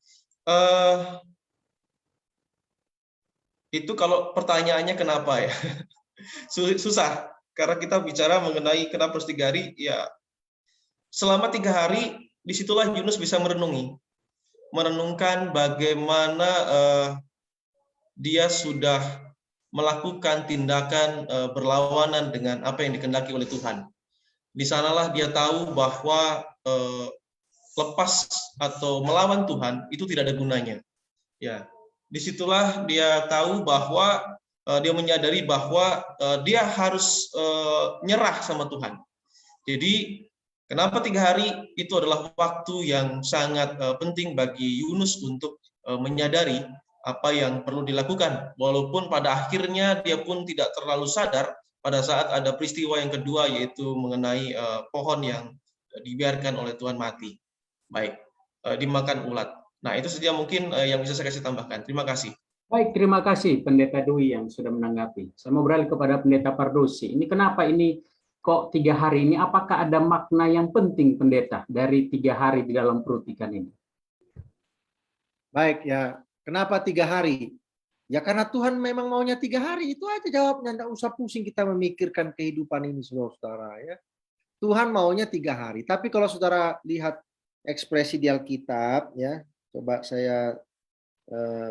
[SPEAKER 6] itu kalau pertanyaannya kenapa ya? Susah karena kita bicara mengenai kenapa harus 3 hari. Ya, selama 3 hari disitulah Yunus bisa merenungkan bagaimana dia sudah melakukan tindakan berlawanan dengan apa yang dikehendaki oleh Tuhan. Di sanalah dia tahu bahwa lepas atau melawan Tuhan itu tidak ada gunanya. Ya, disitulah dia tahu bahwa dia menyadari bahwa dia harus nyerah sama Tuhan. Jadi kenapa 3 hari itu adalah waktu yang sangat penting bagi Yunus untuk menyadari apa yang perlu dilakukan. Walaupun pada akhirnya dia pun tidak terlalu sadar pada saat ada peristiwa yang kedua, yaitu mengenai pohon yang dibiarkan oleh Tuhan mati. Baik, dimakan ulat. Nah, itu saja mungkin yang bisa saya kasih tambahkan. Terima kasih.
[SPEAKER 1] Baik, terima kasih Pendeta Dwi yang sudah menanggapi. Saya mau beralih kepada Pendeta Pardosi. Ini kenapa ini kok 3 hari ini? Apakah ada makna yang penting Pendeta dari 3 hari di dalam perut ikan ini?
[SPEAKER 5] Baik ya, kenapa 3 hari? Ya karena Tuhan memang maunya 3 hari, itu aja jawabnya. Nggak usah pusing kita memikirkan kehidupan ini, saudara ya. Tuhan maunya 3 hari. Tapi kalau saudara lihat ekspresi di Alkitab, ya, coba saya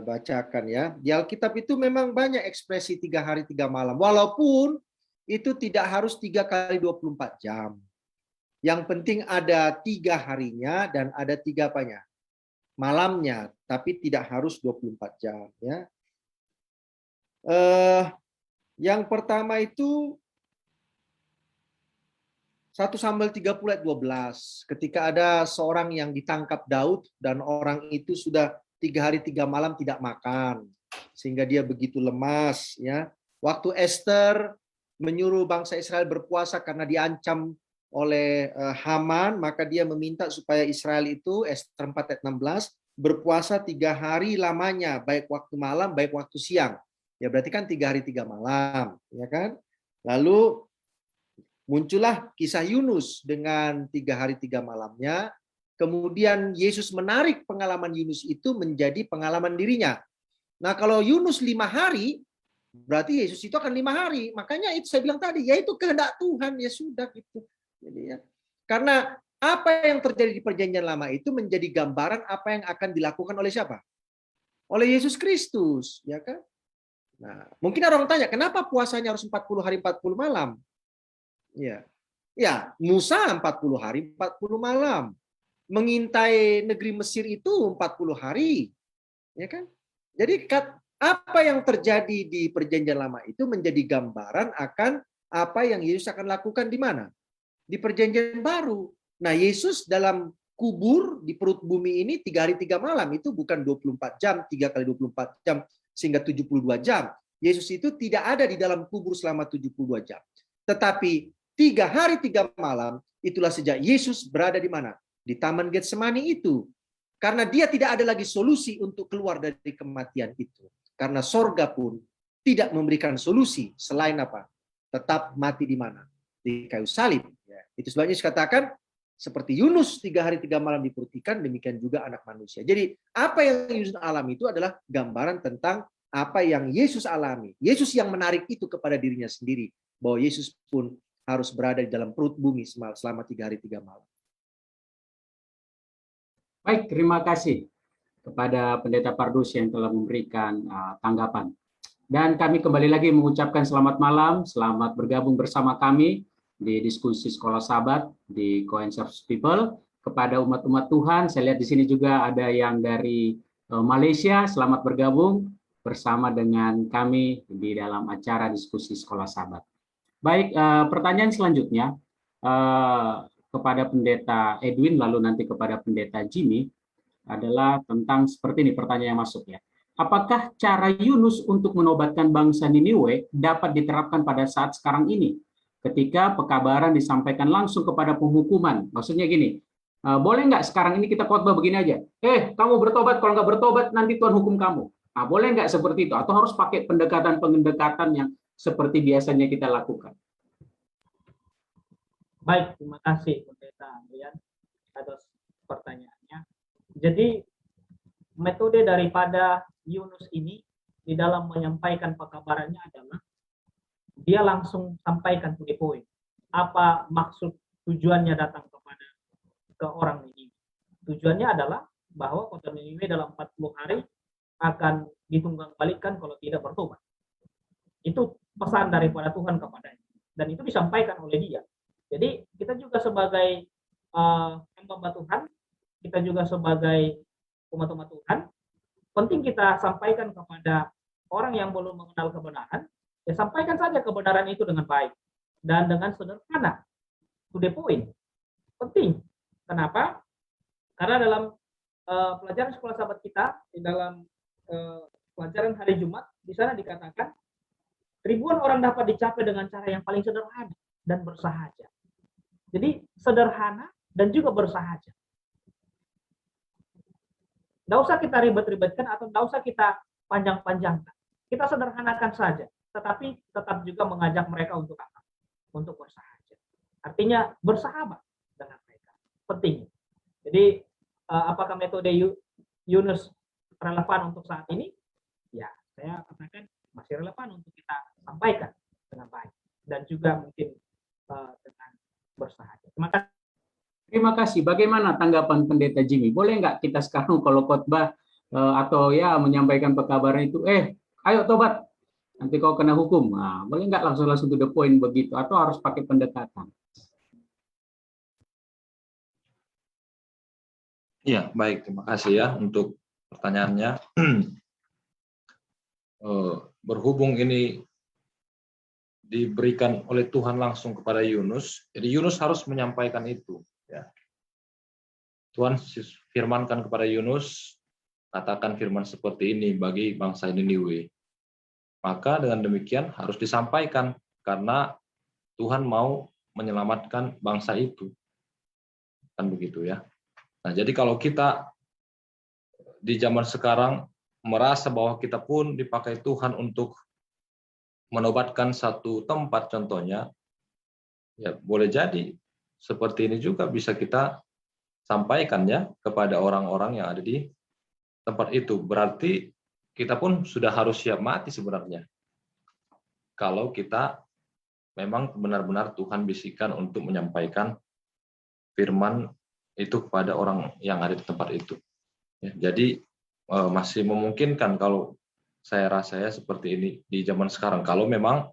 [SPEAKER 5] bacakan ya. Di Alkitab itu memang banyak ekspresi 3 hari 3 malam. Walaupun itu tidak harus 3 kali 24 jam. Yang penting ada 3 harinya dan ada 3 apanya? Malamnya, tapi tidak harus 24 jam ya. Yang pertama itu 1 Samuel 30 ayat 12. Ketika ada seorang yang ditangkap Daud dan orang itu sudah 3 hari 3 malam tidak makan sehingga dia begitu lemas ya. Waktu Esther menyuruh bangsa Israel berpuasa karena diancam oleh Haman, maka dia meminta supaya Israel itu, Esther 4 ayat 16, berpuasa 3 hari lamanya, baik waktu malam, baik waktu siang. Ya berarti kan 3 hari 3 malam, ya kan? Lalu muncullah kisah Yunus dengan 3 hari 3 malamnya. Kemudian Yesus menarik pengalaman Yunus itu menjadi pengalaman dirinya. Nah kalau Yunus 5 hari, berarti Yesus itu akan 5 hari. Makanya itu saya bilang tadi, yaitu kehendak Tuhan, ya sudah gitu. Jadi ya, karena apa yang terjadi di perjanjian lama itu menjadi gambaran apa yang akan dilakukan oleh siapa? Oleh Yesus Kristus, ya kan? Nah, mungkin orang tanya, kenapa puasanya harus 40 hari 40 malam? Ya. Ya, Musa 40 hari 40 malam. Mengintai negeri Mesir itu 40 hari. Ya kan? Jadi apa yang terjadi di perjanjian lama itu menjadi gambaran akan apa yang Yesus akan lakukan di mana? Di perjanjian baru. Nah, Yesus dalam kubur di perut bumi ini 3 hari 3 malam, itu bukan 24 jam, 3 kali 24 jam, sehingga 72 jam. Yesus itu tidak ada di dalam kubur selama 72 jam. Tetapi 3 hari 3 malam, itulah sejak Yesus berada di mana? Di Taman Getsemani itu. Karena dia tidak ada lagi solusi untuk keluar dari kematian itu. Karena sorga pun tidak memberikan solusi selain apa? Tetap mati di mana? Di kayu salib. Ya. Itu sebabnya Yesus katakan, seperti Yunus 3 hari 3 malam di perut ikan, demikian juga anak manusia. Jadi apa yang Yesus alami itu adalah gambaran tentang apa yang Yesus alami. Yesus yang menarik itu kepada dirinya sendiri. Bahwa Yesus pun harus berada di dalam perut bumi selama 3 hari 3 malam.
[SPEAKER 1] Baik, terima kasih kepada Pendeta Pardus yang telah memberikan tanggapan. Dan kami kembali lagi mengucapkan selamat malam, selamat bergabung bersama kami di diskusi Sekolah Sabat di Cohensers People. Kepada umat-umat Tuhan, saya lihat di sini juga ada yang dari Malaysia, selamat bergabung bersama dengan kami di dalam acara diskusi Sekolah Sabat. Baik, pertanyaan selanjutnya kepada Pendeta Edwin, lalu nanti kepada Pendeta Jimmy, adalah tentang seperti ini pertanyaan yang masuk ya. Apakah cara Yunus untuk menobatkan bangsa Niniwe dapat diterapkan pada saat sekarang ini? Ketika pekabaran disampaikan langsung kepada penghukuman. Maksudnya gini, boleh nggak sekarang ini kita khotbah begini aja? Kamu bertobat, kalau nggak bertobat nanti Tuhan hukum kamu. Nah, boleh nggak seperti itu? Atau harus pakai pendekatan-pendekatan yang seperti biasanya kita lakukan?
[SPEAKER 3] Baik, terima kasih Pendeta Adrian atas pertanyaannya. Jadi metode daripada Yunus ini di dalam menyampaikan pekabarannya adalah dia langsung sampaikan to the point. Apa maksud tujuannya datang ke orang Niniwe? Tujuannya adalah bahwa kota Niniwe dalam 40 hari akan ditunggang-balikan kalau tidak bertobat. Itu pesan daripada Tuhan kepadanya. Dan itu disampaikan oleh dia. Jadi kita juga sebagai hamba Tuhan, kita juga sebagai umat-umat Tuhan, penting kita sampaikan kepada orang yang belum mengenal kebenaran, ya sampaikan saja kebenaran itu dengan baik dan dengan sederhana, to the point. Penting. Kenapa? Karena dalam pelajaran Sekolah Sabat kita, di dalam pelajaran hari Jumat, di sana dikatakan ribuan orang dapat dicapai dengan cara yang paling sederhana dan bersahaja. Jadi sederhana dan juga bersahaja. Nggak usah kita ribet-ribetkan atau nggak usah kita panjang-panjangkan. Kita sederhanakan saja, tetapi tetap juga mengajak mereka untuk apa? Untuk bersahaja. Artinya bersahabat dengan mereka. Penting. Jadi apakah metode Yunus relevan untuk saat ini? Ya, saya katakan masih relevan untuk kita sampaikan dengan baik dan juga mungkin dengan bersahaja.
[SPEAKER 1] Terima kasih. Bagaimana tanggapan Pendeta Jimmy? Boleh nggak kita sekarang kalau khotbah atau ya menyampaikan pekabaran itu, ayo tobat, nanti kau kena hukum. Nah, boleh nggak langsung to the point begitu? Atau harus pakai pendekatan?
[SPEAKER 2] Iya, baik. Terima kasih ya untuk pertanyaannya. Berhubung ini diberikan oleh Tuhan langsung kepada Yunus, jadi Yunus harus menyampaikan itu. Ya. Tuhan firmankan kepada Yunus, katakan firman seperti ini bagi bangsa Niniwe. Maka dengan demikian harus disampaikan, karena Tuhan mau menyelamatkan bangsa itu. Kan begitu ya. Nah, jadi kalau kita di zaman sekarang merasa bahwa kita pun dipakai Tuhan untuk menobatkan satu tempat contohnya, ya boleh jadi seperti ini juga bisa kita sampaikan ya kepada orang-orang yang ada di tempat itu. Berarti kita pun sudah harus siap mati sebenarnya. Kalau kita memang benar-benar Tuhan bisikan untuk menyampaikan firman itu kepada orang yang ada di tempat itu. Ya, jadi masih memungkinkan kalau saya rasa ya seperti ini di zaman sekarang. Kalau memang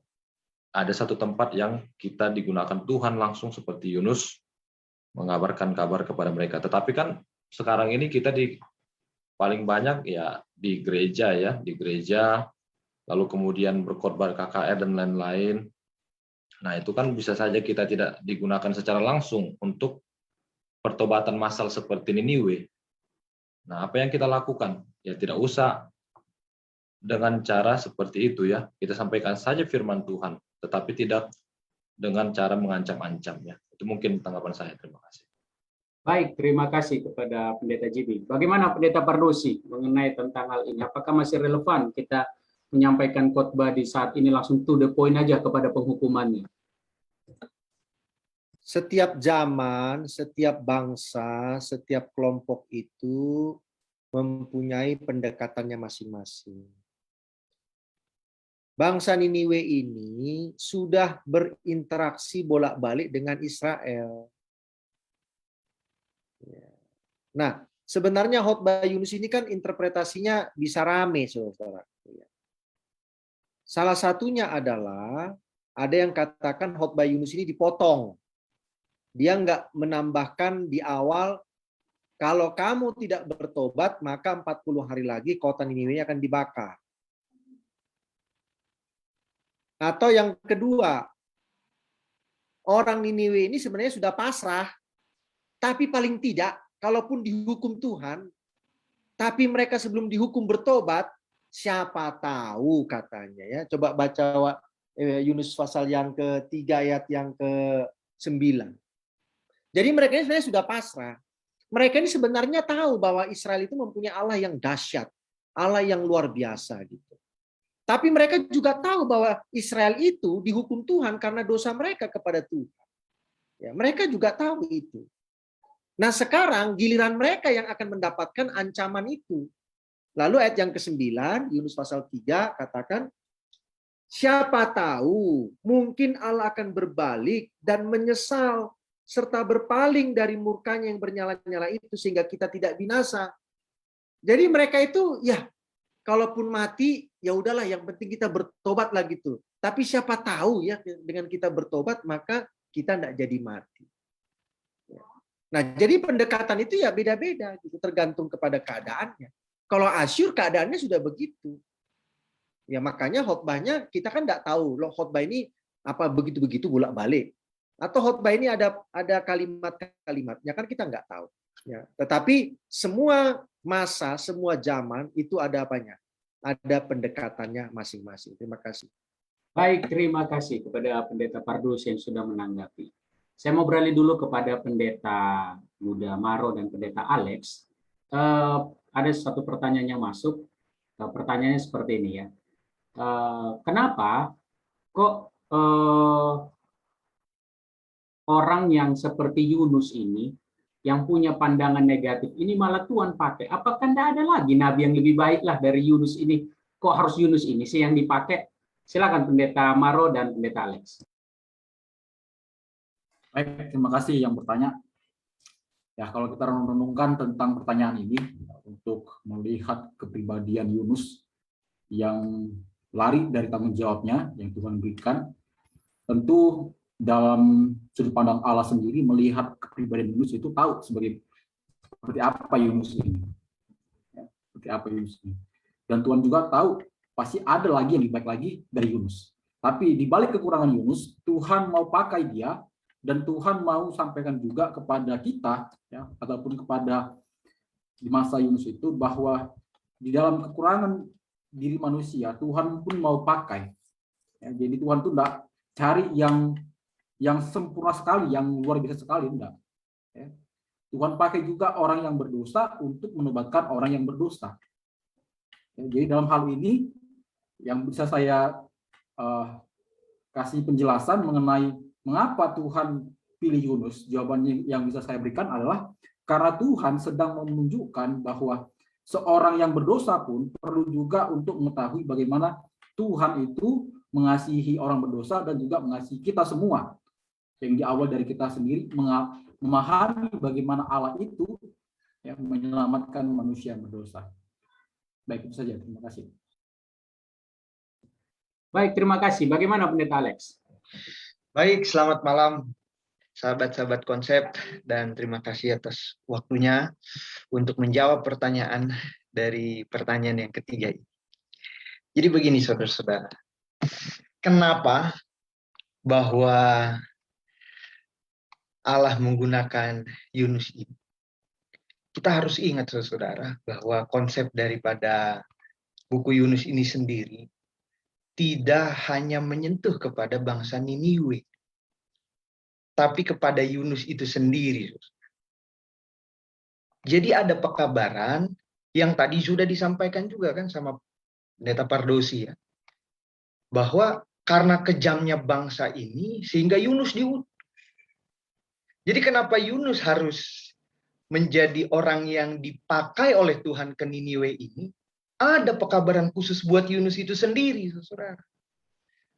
[SPEAKER 2] ada satu tempat yang kita digunakan Tuhan langsung seperti Yunus mengabarkan kabar kepada mereka. Tetapi kan sekarang ini kita paling banyak ya di gereja ya, di gereja, lalu kemudian berkorban KKR dan lain-lain. Nah, itu kan bisa saja kita tidak digunakan secara langsung untuk pertobatan massal seperti Niniwe. Nah, apa yang kita lakukan? Ya tidak usah dengan cara seperti itu ya. Kita sampaikan saja firman Tuhan, tetapi tidak dengan cara mengancam-ancam ya. Itu mungkin tanggapan saya. Terima kasih.
[SPEAKER 1] Baik, terima kasih kepada Pendeta Jibi. Bagaimana Pendeta Pardosi mengenai tentang hal ini? Apakah masih relevan kita menyampaikan khotbah di saat ini langsung to the point aja kepada penghukumannya?
[SPEAKER 5] Setiap zaman, setiap bangsa, setiap kelompok itu mempunyai pendekatannya masing-masing. Bangsa Niniwe ini sudah berinteraksi bolak-balik dengan Israel. Nah, sebenarnya khotbah Yunus ini kan interpretasinya bisa rame, saudara. Salah satunya adalah ada yang katakan khotbah Yunus ini dipotong. Dia nggak menambahkan di awal, kalau kamu tidak bertobat, maka 40 hari lagi kota Niniwe akan dibakar. Atau yang kedua, orang Niniwe ini sebenarnya sudah pasrah, tapi paling tidak, kalaupun dihukum Tuhan, tapi mereka sebelum dihukum bertobat, siapa tahu katanya ya. Coba baca Yunus pasal yang ke-3 ayat yang ke-9. Jadi mereka ini sebenarnya sudah pasrah. Mereka ini sebenarnya tahu bahwa Israel itu mempunyai Allah yang dahsyat, Allah yang luar biasa gitu. Tapi mereka juga tahu bahwa Israel itu dihukum Tuhan karena dosa mereka kepada Tuhan. Ya, mereka juga tahu itu. Nah, sekarang giliran mereka yang akan mendapatkan ancaman itu. Lalu ayat yang ke-9, Yunus pasal 3 katakan, siapa tahu mungkin Allah akan berbalik dan menyesal serta berpaling dari murkanya yang bernyala-nyala itu sehingga kita tidak binasa. Jadi mereka itu ya kalaupun mati ya udahlah, yang penting kita bertobat lah gitu. Tapi siapa tahu ya dengan kita bertobat maka kita tidak jadi mati. Nah, jadi pendekatan itu ya beda-beda gitu, tergantung kepada keadaannya. Kalau Asyur keadaannya sudah begitu. Ya makanya khotbahnya kita kan tidak tahu loh, khotbah ini apa begitu-begitu bolak-balik. Atau khotbah ini ada kalimat-kalimatnya kan kita nggak tahu. Ya, tetapi semua masa, semua zaman itu ada apanya? Ada pendekatannya masing-masing. Terima kasih.
[SPEAKER 1] Baik, terima kasih kepada Pendeta Pardosi yang sudah menanggapi. Saya mau beralih dulu kepada Pendeta Muda Maro dan Pendeta Alex. Ada satu pertanyaan yang masuk. Pertanyaannya seperti ini ya. Kenapa kok orang yang seperti Yunus ini, yang punya pandangan negatif ini malah Tuhan pakai? Apakah tidak ada lagi nabi yang lebih baik lah dari Yunus ini? Kok harus Yunus ini sih yang dipakai? Silakan Pendeta Maro dan Pendeta Alex.
[SPEAKER 7] Baik, terima kasih yang bertanya. Ya, kalau kita renungkan tentang pertanyaan ini, untuk melihat kepribadian Yunus yang lari dari tanggung jawabnya yang Tuhan berikan, tentu dalam sudut pandang Allah sendiri melihat kepribadian Yunus itu tahu seperti apa Yunus ini. Ya, seperti apa Yunus ini. Dan Tuhan juga tahu pasti ada lagi yang lebih baik lagi dari Yunus. Tapi di balik kekurangan Yunus, Tuhan mau pakai dia. Dan Tuhan mau sampaikan juga kepada kita, ya, ataupun kepada di masa Yunus itu, bahwa di dalam kekurangan diri manusia, Tuhan pun mau pakai. Ya, jadi Tuhan itu tidak cari yang sempurna sekali, yang luar biasa sekali, enggak. Ya. Tuhan pakai juga orang yang berdosa untuk menobatkan orang yang berdosa. Ya, jadi dalam hal ini, yang bisa saya kasih penjelasan mengenai mengapa Tuhan pilih Yunus, jawabannya yang bisa saya berikan adalah karena Tuhan sedang menunjukkan bahwa seorang yang berdosa pun perlu juga untuk mengetahui bagaimana Tuhan itu mengasihi orang berdosa dan juga mengasihi kita semua. Yang di awal dari kita sendiri memahami bagaimana Allah itu yang menyelamatkan manusia yang berdosa. Baik, itu saja. Terima kasih.
[SPEAKER 1] Baik, terima kasih. Bagaimana Pendeta Alex?
[SPEAKER 8] Baik, selamat malam sahabat-sahabat konsep, dan terima kasih atas waktunya untuk menjawab pertanyaan dari pertanyaan yang ketiga ini. Jadi begini saudara-saudara, kenapa bahwa Allah menggunakan Yunus ini. Kita harus ingat, saudara, bahwa konsep daripada buku Yunus ini sendiri tidak hanya menyentuh kepada bangsa Niniwe, tapi kepada Yunus itu sendiri. Jadi ada pekabaran yang tadi sudah disampaikan juga kan sama Pendeta Pardosi ya, bahwa karena kejamnya bangsa ini sehingga Yunus diutus. Jadi kenapa Yunus harus menjadi orang yang dipakai oleh Tuhan ke Niniwe ini? Ada pekabaran khusus buat Yunus itu sendiri, saudara.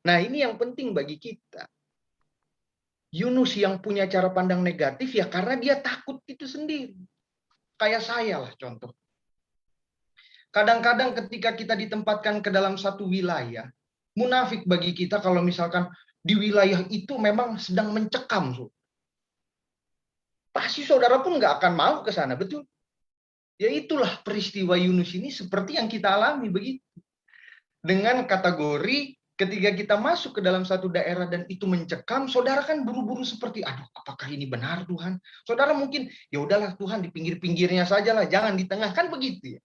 [SPEAKER 8] Nah, ini yang penting bagi kita. Yunus yang punya cara pandang negatif ya karena dia takut itu sendiri. Kayak saya lah contoh. Kadang-kadang ketika kita ditempatkan ke dalam satu wilayah, munafik bagi kita kalau misalkan di wilayah itu memang sedang mencekam. Pasti saudara pun nggak akan mau ke sana, betul? Ya itulah peristiwa Yunus ini seperti yang kita alami begitu. Dengan kategori ketika kita masuk ke dalam satu daerah dan itu mencekam, saudara kan buru-buru seperti, aduh apakah ini benar Tuhan? Saudara mungkin, ya udahlah Tuhan di pinggir-pinggirnya saja lah, jangan di tengah, kan begitu ya.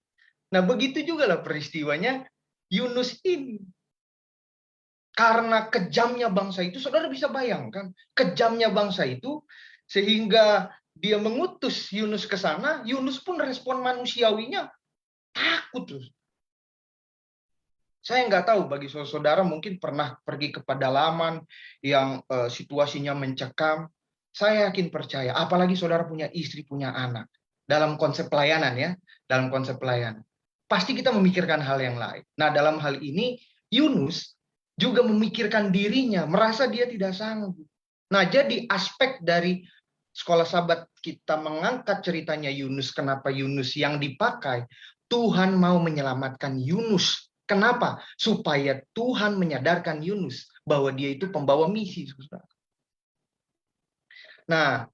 [SPEAKER 8] Nah begitu juga lah peristiwanya Yunus ini. Karena kejamnya bangsa itu, saudara bisa bayangkan, kejamnya bangsa itu, sehingga dia mengutus Yunus ke sana, Yunus pun respon manusiawinya takut. Saya nggak tahu bagi saudara mungkin pernah pergi ke pedalaman yang situasinya mencekam. Saya yakin percaya, apalagi saudara punya istri, punya anak. Dalam konsep pelayanan ya, dalam konsep pelayanan. Pasti kita memikirkan hal yang lain. Nah dalam hal ini, Yunus juga memikirkan dirinya, merasa dia tidak sanggup. Nah jadi aspek dari Sekolah Sabat kita mengangkat ceritanya Yunus. Kenapa Yunus yang dipakai? Tuhan mau menyelamatkan Yunus. Kenapa? Supaya Tuhan menyadarkan Yunus bahwa dia itu pembawa misi. Nah,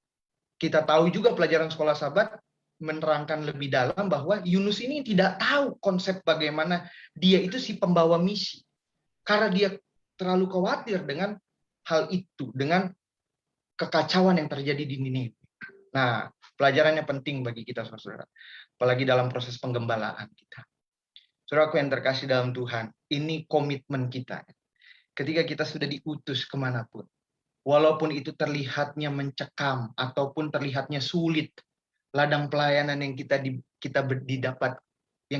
[SPEAKER 8] kita tahu juga pelajaran Sekolah Sabat menerangkan lebih dalam bahwa Yunus ini tidak tahu konsep bagaimana dia itu si pembawa misi. Karena dia terlalu khawatir dengan hal itu, dengan kekacauan yang terjadi di Niniwe. Nah, pelajarannya penting bagi kita, saudara. Apalagi dalam proses penggembalaan kita. Saudaraku yang terkasih dalam Tuhan, ini komitmen kita. Ketika kita sudah diutus kemanapun, walaupun itu terlihatnya mencekam, ataupun terlihatnya sulit, ladang pelayanan yang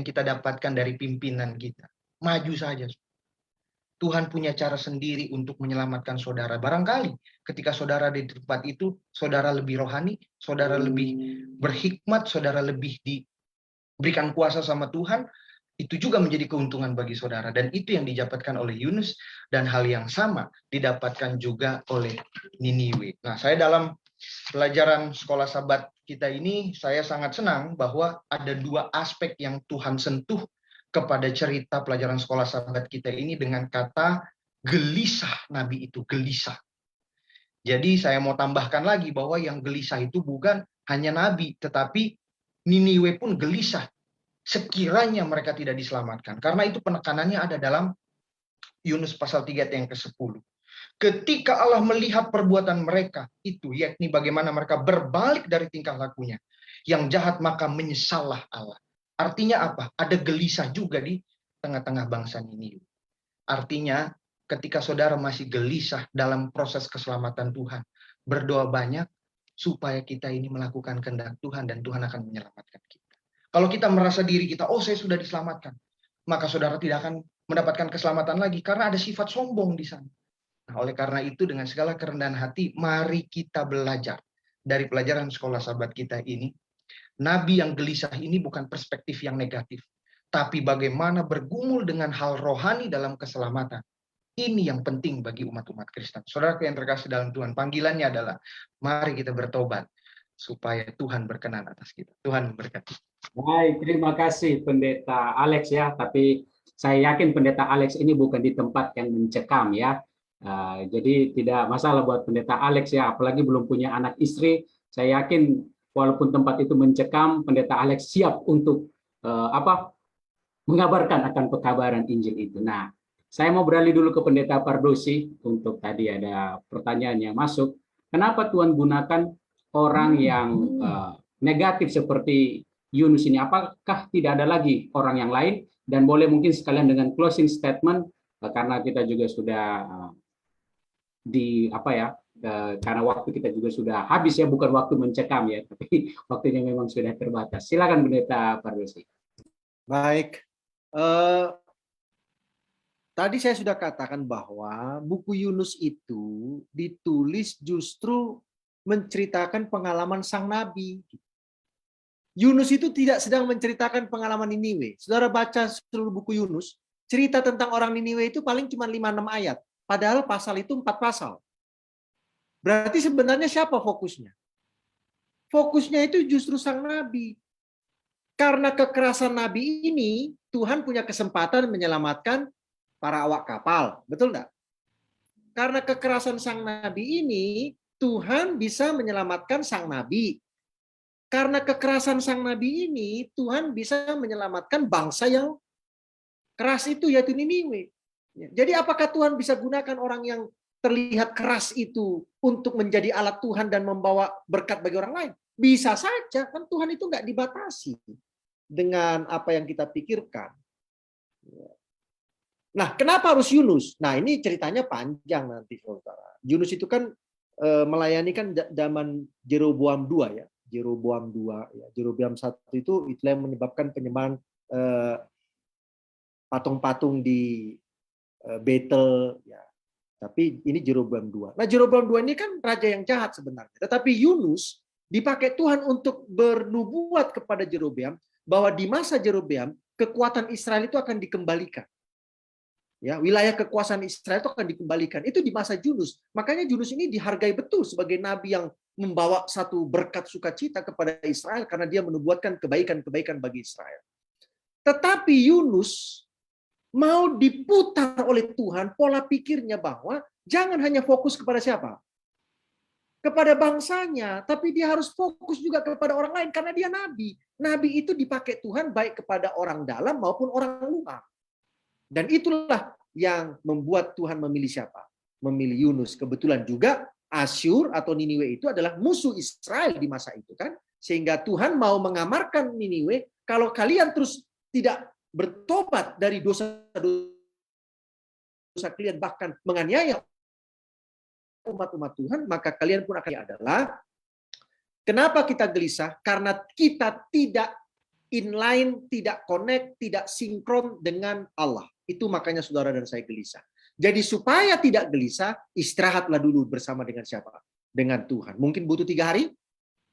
[SPEAKER 8] kita dapatkan dari pimpinan kita, maju saja. Tuhan punya cara sendiri untuk menyelamatkan saudara. Barangkali ketika saudara di tempat itu, saudara lebih rohani, saudara lebih berhikmat, saudara lebih diberikan kuasa sama Tuhan, itu juga menjadi keuntungan bagi saudara. Dan itu yang didapatkan oleh Yunus, dan hal yang sama didapatkan juga oleh Niniwe. Nah, saya dalam pelajaran Sekolah Sabat kita ini, saya sangat senang bahwa ada dua aspek yang Tuhan sentuh kepada cerita pelajaran Sekolah Sabat kita ini dengan kata gelisah. Nabi itu gelisah. Jadi saya mau tambahkan lagi bahwa yang gelisah itu bukan hanya Nabi, tetapi Niniwe pun gelisah sekiranya mereka tidak diselamatkan. Karena itu penekanannya ada dalam Yunus pasal 3 yang ke-10. Ketika Allah melihat perbuatan mereka itu, yakni bagaimana mereka berbalik dari tingkah lakunya yang jahat, maka menyesallah Allah. Artinya apa? Ada gelisah juga di tengah-tengah bangsa Niniwe. Artinya ketika saudara masih gelisah dalam proses keselamatan Tuhan, berdoa banyak supaya kita ini melakukan kehendak Tuhan dan Tuhan akan menyelamatkan kita. Kalau kita merasa diri kita, oh saya sudah diselamatkan, maka saudara tidak akan mendapatkan keselamatan lagi karena ada sifat sombong di sana. Nah, oleh karena itu dengan segala kerendahan hati, mari kita belajar dari pelajaran Sekolah Sabat kita ini. Nabi yang gelisah ini bukan perspektif yang negatif, tapi bagaimana bergumul dengan hal rohani dalam keselamatan. Ini yang penting bagi umat-umat Kristen. Saudaraku yang terkasih dalam Tuhan, panggilannya adalah mari kita bertobat supaya Tuhan berkenan atas kita. Tuhan memberkati.
[SPEAKER 1] Baik, terima kasih Pendeta Alex ya. Tapi saya yakin Pendeta Alex ini bukan di tempat yang mencekam ya. Jadi tidak masalah buat Pendeta Alex ya. Apalagi belum punya anak istri. Saya yakin walaupun tempat itu mencekam, Pendeta Alex siap untuk mengabarkan akan pekabaran Injil itu. Nah, Saya mau beralih dulu ke Pendeta Pardosi untuk tadi ada pertanyaan yang masuk. Kenapa Tuhan gunakan orang yang negatif seperti Yunus ini? Apakah tidak ada lagi orang yang lain? Dan boleh mungkin sekalian dengan closing statement karena kita juga sudah karena waktu kita juga sudah habis ya, bukan waktu mencekam ya, tapi waktunya memang sudah terbatas. Silakan Pendeta Pardosi.
[SPEAKER 5] Baik. Tadi saya sudah katakan bahwa buku Yunus itu ditulis justru menceritakan pengalaman sang nabi. Yunus itu tidak sedang menceritakan pengalaman Niniwe. Saudara baca seluruh buku Yunus, cerita tentang orang Niniwe itu paling cuma 5-6 ayat. Padahal pasal itu 4 pasal. Berarti sebenarnya siapa fokusnya? Fokusnya itu justru sang nabi. Karena kekerasan nabi ini, Tuhan punya kesempatan menyelamatkan para awak kapal. Betul enggak? Karena kekerasan sang nabi ini, Tuhan bisa menyelamatkan sang nabi. Karena kekerasan sang nabi ini, Tuhan bisa menyelamatkan bangsa yang keras itu, yaitu Niniwe. Jadi apakah Tuhan bisa gunakan orang yang terlihat keras itu untuk menjadi alat Tuhan dan membawa berkat bagi orang lain? Bisa saja, kan Tuhan itu nggak dibatasi dengan apa yang kita pikirkan. Nah, kenapa harus Yunus? Nah, ini ceritanya panjang nanti, saudara. Yunus itu kan melayani kan zaman Jeroboam II ya. Jeroboam II ya. Jeroboam I itu yang menyebabkan penyembahan patung-patung di Betel ya. Tapi ini Jeroboam II. Nah, Jeroboam II ini kan raja yang jahat sebenarnya. Tetapi Yunus dipakai Tuhan untuk bernubuat kepada Jeroboam bahwa di masa Jeroboam kekuatan Israel itu akan dikembalikan. Ya, wilayah kekuasaan Israel itu akan dikembalikan. Itu di masa Yunus. Makanya Yunus ini dihargai betul sebagai nabi yang membawa satu berkat sukacita kepada Israel karena dia menubuatkan kebaikan-kebaikan bagi Israel. Tetapi Yunus mau diputar oleh Tuhan pola pikirnya bahwa jangan hanya fokus kepada siapa? Kepada bangsanya, tapi dia harus fokus juga kepada orang lain karena dia nabi. Nabi itu dipakai Tuhan baik kepada orang dalam maupun orang luar. Dan itulah yang membuat Tuhan memilih siapa? Memilih Yunus. Kebetulan juga Asyur atau Niniwe itu adalah musuh Israel di masa itu kan. Sehingga Tuhan mau mengamarkan Niniwe, kalau kalian terus tidak bertobat dari dosa-dosa kalian bahkan menganiaya umat-umat Tuhan, maka kalian pun akan adalah. Kenapa kita gelisah? Karena kita tidak inline, tidak connect, tidak sinkron dengan Allah. Itu makanya saudara dan saya gelisah. Jadi supaya tidak gelisah, istirahatlah dulu bersama dengan siapa? Dengan Tuhan. Mungkin butuh 3 hari,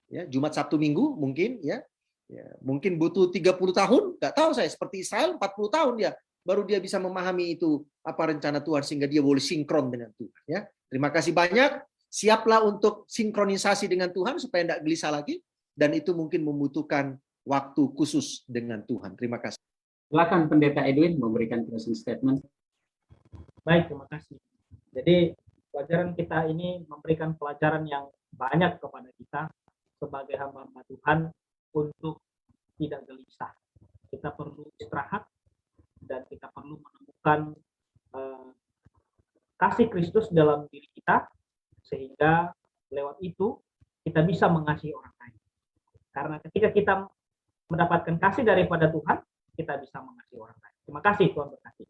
[SPEAKER 5] ya, Jumat, Sabtu, Minggu, mungkin ya. Mungkin butuh 30 tahun, nggak tahu saya. Seperti Israel 40 tahun dia baru dia bisa memahami itu apa rencana Tuhan sehingga dia boleh sinkron dengan Tuhan. Ya, terima kasih banyak. Siaplah untuk sinkronisasi dengan Tuhan supaya tidak gelisah lagi. Dan itu mungkin membutuhkan waktu khusus dengan Tuhan. Terima kasih.
[SPEAKER 1] Silakan Pendeta Edwin memberikan closing statement.
[SPEAKER 3] Baik, terima kasih. Jadi pelajaran kita ini memberikan pelajaran yang banyak kepada kita sebagai hamba-hamba Tuhan untuk tidak gelisah. Kita perlu istirahat dan kita perlu menemukan kasih Kristus dalam diri kita sehingga lewat itu kita bisa mengasihi orang lain. Karena ketika kita mendapatkan kasih daripada Tuhan, kita bisa mengasihi orang lain. Terima kasih, Tuhan berkati.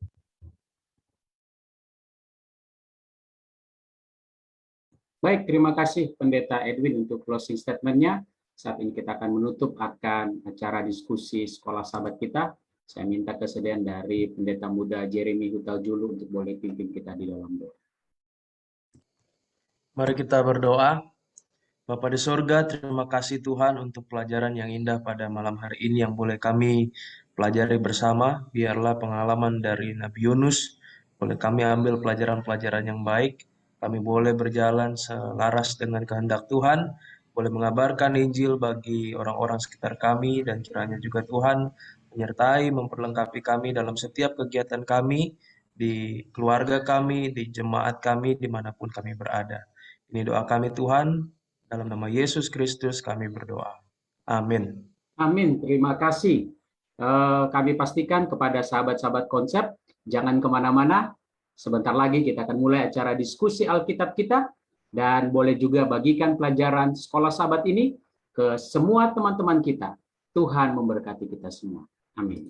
[SPEAKER 1] Baik, terima kasih Pendeta Edwin untuk closing statement-nya. Saat ini kita akan menutup akan acara diskusi sekolah sahabat kita. Saya minta kesediaan dari Pendeta Muda Jeremy Hutaljulu untuk boleh pimpin kita di dalam doa.
[SPEAKER 6] Mari kita berdoa. Bapa di sorga, terima kasih Tuhan untuk pelajaran yang indah pada malam hari ini yang boleh kami pelajari bersama. Biarlah pengalaman dari Nabi Yunus boleh kami ambil pelajaran-pelajaran yang baik. Kami boleh berjalan selaras dengan kehendak Tuhan, boleh mengabarkan Injil bagi orang-orang sekitar kami, dan kiranya juga Tuhan menyertai, memperlengkapi kami dalam setiap kegiatan kami, di keluarga kami, di jemaat kami, dimanapun kami berada. Ini doa kami Tuhan, dalam nama Yesus Kristus kami berdoa. Amin.
[SPEAKER 1] Amin, terima kasih. Kami pastikan kepada sahabat-sahabat konsep, jangan kemana-mana, Sebentar lagi kita akan mulai acara diskusi Alkitab kita, dan boleh juga bagikan pelajaran Sekolah Sabat ini ke semua teman-teman kita. Tuhan memberkati kita semua. Amin.